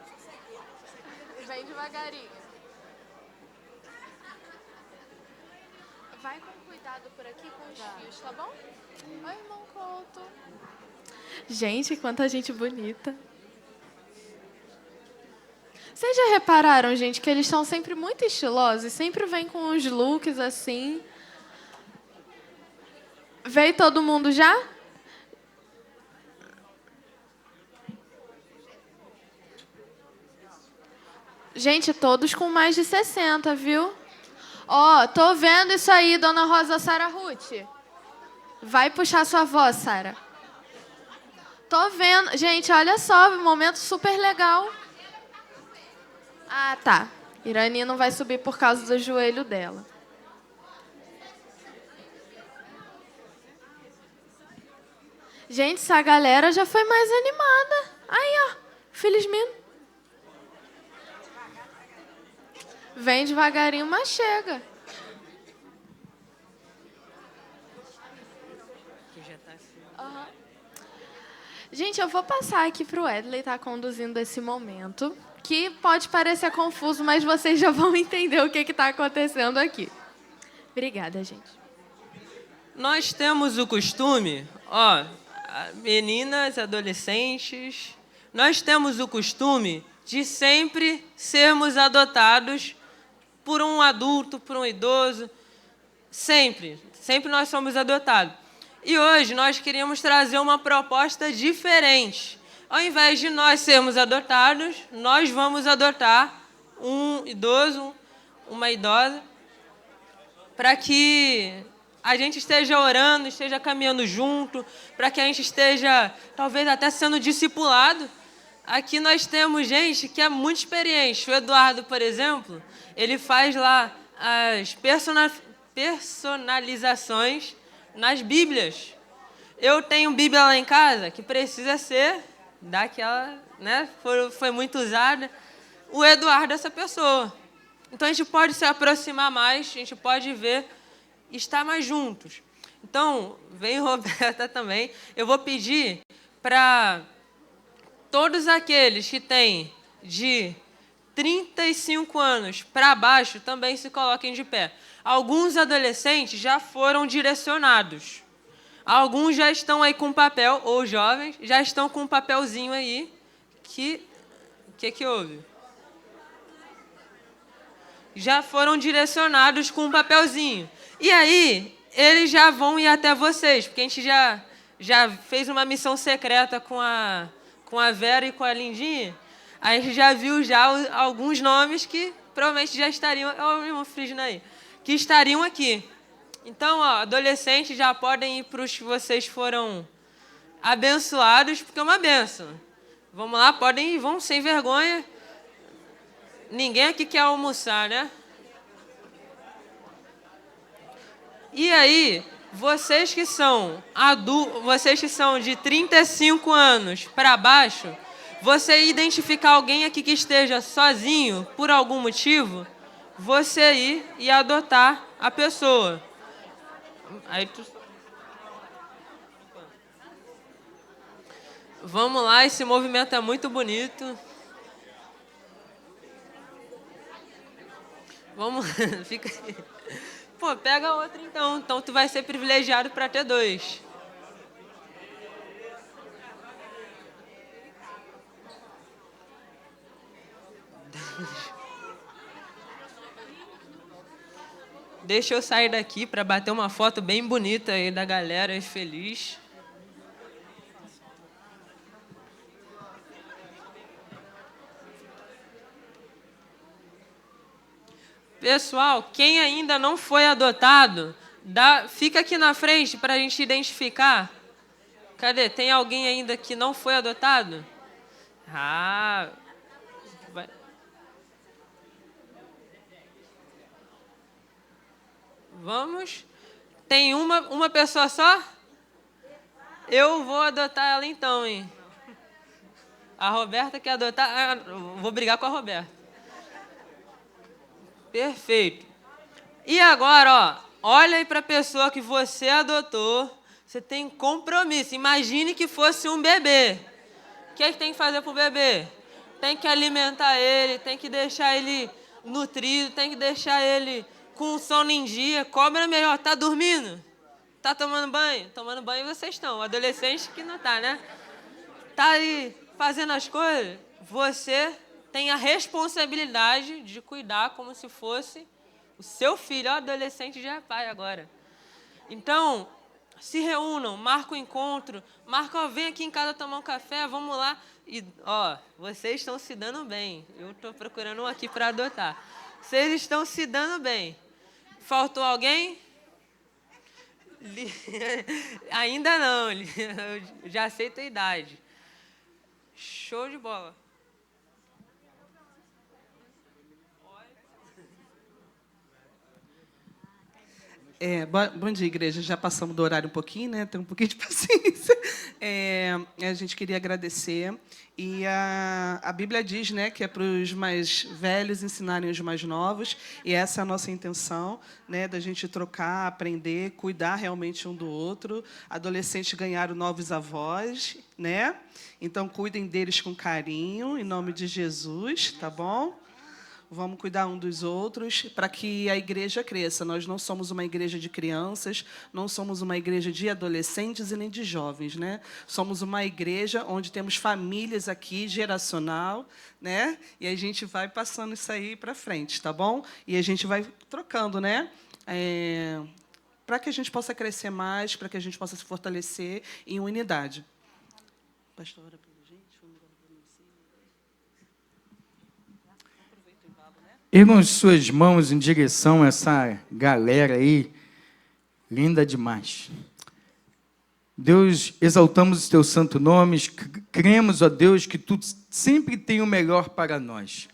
Vem devagarinho. Vai com cuidado por aqui com os fios, tá bom? Oi, irmão Couto. Gente, quanta gente bonita. Vocês já repararam, gente, que eles são sempre muito estilosos? Sempre vêm com uns looks assim. Veio todo mundo já? Gente, todos com mais de 60, viu? Tô vendo isso aí, dona Rosa Sara Ruth. Vai puxar sua voz, Sara. Tô vendo. Gente, olha só, um momento super legal. Ah, tá. Irani não vai subir por causa do joelho dela. Gente, essa galera já foi mais animada. Aí, ó. Felizmente. Vem devagarinho, mas chega. Uhum. Gente, eu vou passar aqui para o Edley estar conduzindo esse momento, que pode parecer confuso, mas vocês já vão entender o que está acontecendo aqui. Obrigada, gente. Nós temos o costume, meninas, adolescentes, nós temos o costume de sempre sermos adotados por um adulto, por um idoso. Sempre nós somos adotados. E hoje nós queríamos trazer uma proposta diferente. Ao invés de nós sermos adotados, nós vamos adotar um idoso, uma idosa, para que a gente esteja orando, esteja caminhando junto, para que a gente esteja, talvez, até sendo discipulado. Aqui nós temos gente que é muito experiente. O Eduardo, por exemplo, ele faz lá as personalizações nas Bíblias. Eu tenho Bíblia lá em casa que precisa ser daquela, né? Foi muito usada. O Eduardo é essa pessoa. Então a gente pode se aproximar mais, a gente pode ver, estar mais juntos. Então, vem Roberta também. Eu vou pedir para todos aqueles que têm de 35 anos para baixo também se coloquem de pé. Alguns adolescentes já foram direcionados. Alguns já estão aí com papel, ou jovens, já estão com um papelzinho aí. Que houve? Já foram direcionados com um papelzinho. E aí, eles já vão ir até vocês, porque a gente já fez uma missão secreta com a Vera e com a Lindinha. A gente já viu alguns nomes que provavelmente já estariam... Olha o irmão Frígio aí. Que estariam aqui. Então, adolescentes já podem ir para os que vocês foram abençoados, porque é uma bênção. Vamos lá, podem ir, vão sem vergonha. Ninguém aqui quer almoçar, né? E aí, vocês que são adultos, vocês que são de 35 anos para baixo, você identificar alguém aqui que esteja sozinho, por algum motivo, você ir e adotar a pessoa. Aí Vamos lá, esse movimento é muito bonito. Vamos, fica aí. Pô, pega outra então. Então tu vai ser privilegiado para ter 2. Deixa eu sair daqui para bater uma foto bem bonita aí da galera feliz. Pessoal, quem ainda não foi adotado, fica aqui na frente para a gente identificar. Cadê? Tem alguém ainda que não foi adotado? Ah, vai. Vamos. Tem uma pessoa só? Eu vou adotar ela então, hein? A Roberta quer adotar. Vou brigar com a Roberta. Perfeito. E agora, ó, olha aí para a pessoa que você adotou. Você tem compromisso. Imagine que fosse um bebê. O que é que tem que fazer pro bebê? Tem que alimentar ele, tem que deixar ele nutrido, tem que deixar ele com sono em dia. Cobra melhor. Tá dormindo? Tá tomando banho? Tomando banho vocês estão. O adolescente que não tá, né? Tá aí fazendo as coisas? Você tem a responsabilidade de cuidar como se fosse o seu filho. O adolescente já é pai agora. Então, se reúnam, marca o encontro, marca, ó, vem aqui em casa tomar um café, vamos lá. E, ó, vocês estão se dando bem. Eu estou procurando um aqui para adotar. Vocês estão se dando bem. Faltou alguém? Ainda não, eu já aceito a idade. Show de bola. Bom dia, igreja. Já passamos do horário um pouquinho, né? Tem um pouquinho de paciência. A gente queria agradecer. E a Bíblia diz, né, que é para os mais velhos ensinarem os mais novos. E essa é a nossa intenção, né, da gente trocar, aprender, cuidar realmente um do outro. Adolescentes ganharam novos avós, né? Então, cuidem deles com carinho, em nome de Jesus, tá bom? Vamos cuidar um dos outros para que a igreja cresça. Nós não somos uma igreja de crianças, não somos uma igreja de adolescentes e nem de jovens, né? Somos uma igreja onde temos famílias aqui, geracional, né? E a gente vai passando isso aí para frente, tá bom? E a gente vai trocando, né? Para que a gente possa crescer mais, para que a gente possa se fortalecer em unidade. Pastora, Ergam suas mãos em direção a essa galera aí, linda demais. Deus, exaltamos o teu santo nome, cremos, ó Deus, que tu sempre tem o melhor para nós.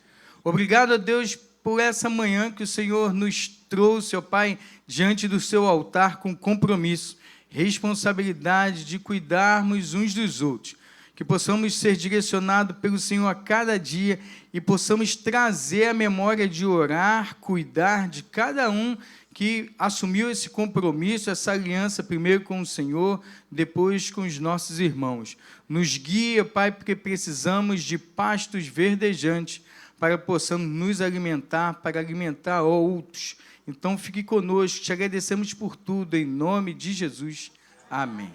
Obrigado, ó Deus, por essa manhã que o Senhor nos trouxe, ó Pai, diante do seu altar com compromisso, responsabilidade de cuidarmos uns dos outros. Que possamos ser direcionados pelo Senhor a cada dia e possamos trazer a memória de orar, cuidar de cada um que assumiu esse compromisso, essa aliança, primeiro com o Senhor, depois com os nossos irmãos. Nos guia, Pai, porque precisamos de pastos verdejantes para possamos nos alimentar, para alimentar outros. Então, fique conosco, te agradecemos por tudo, em nome de Jesus. Amém.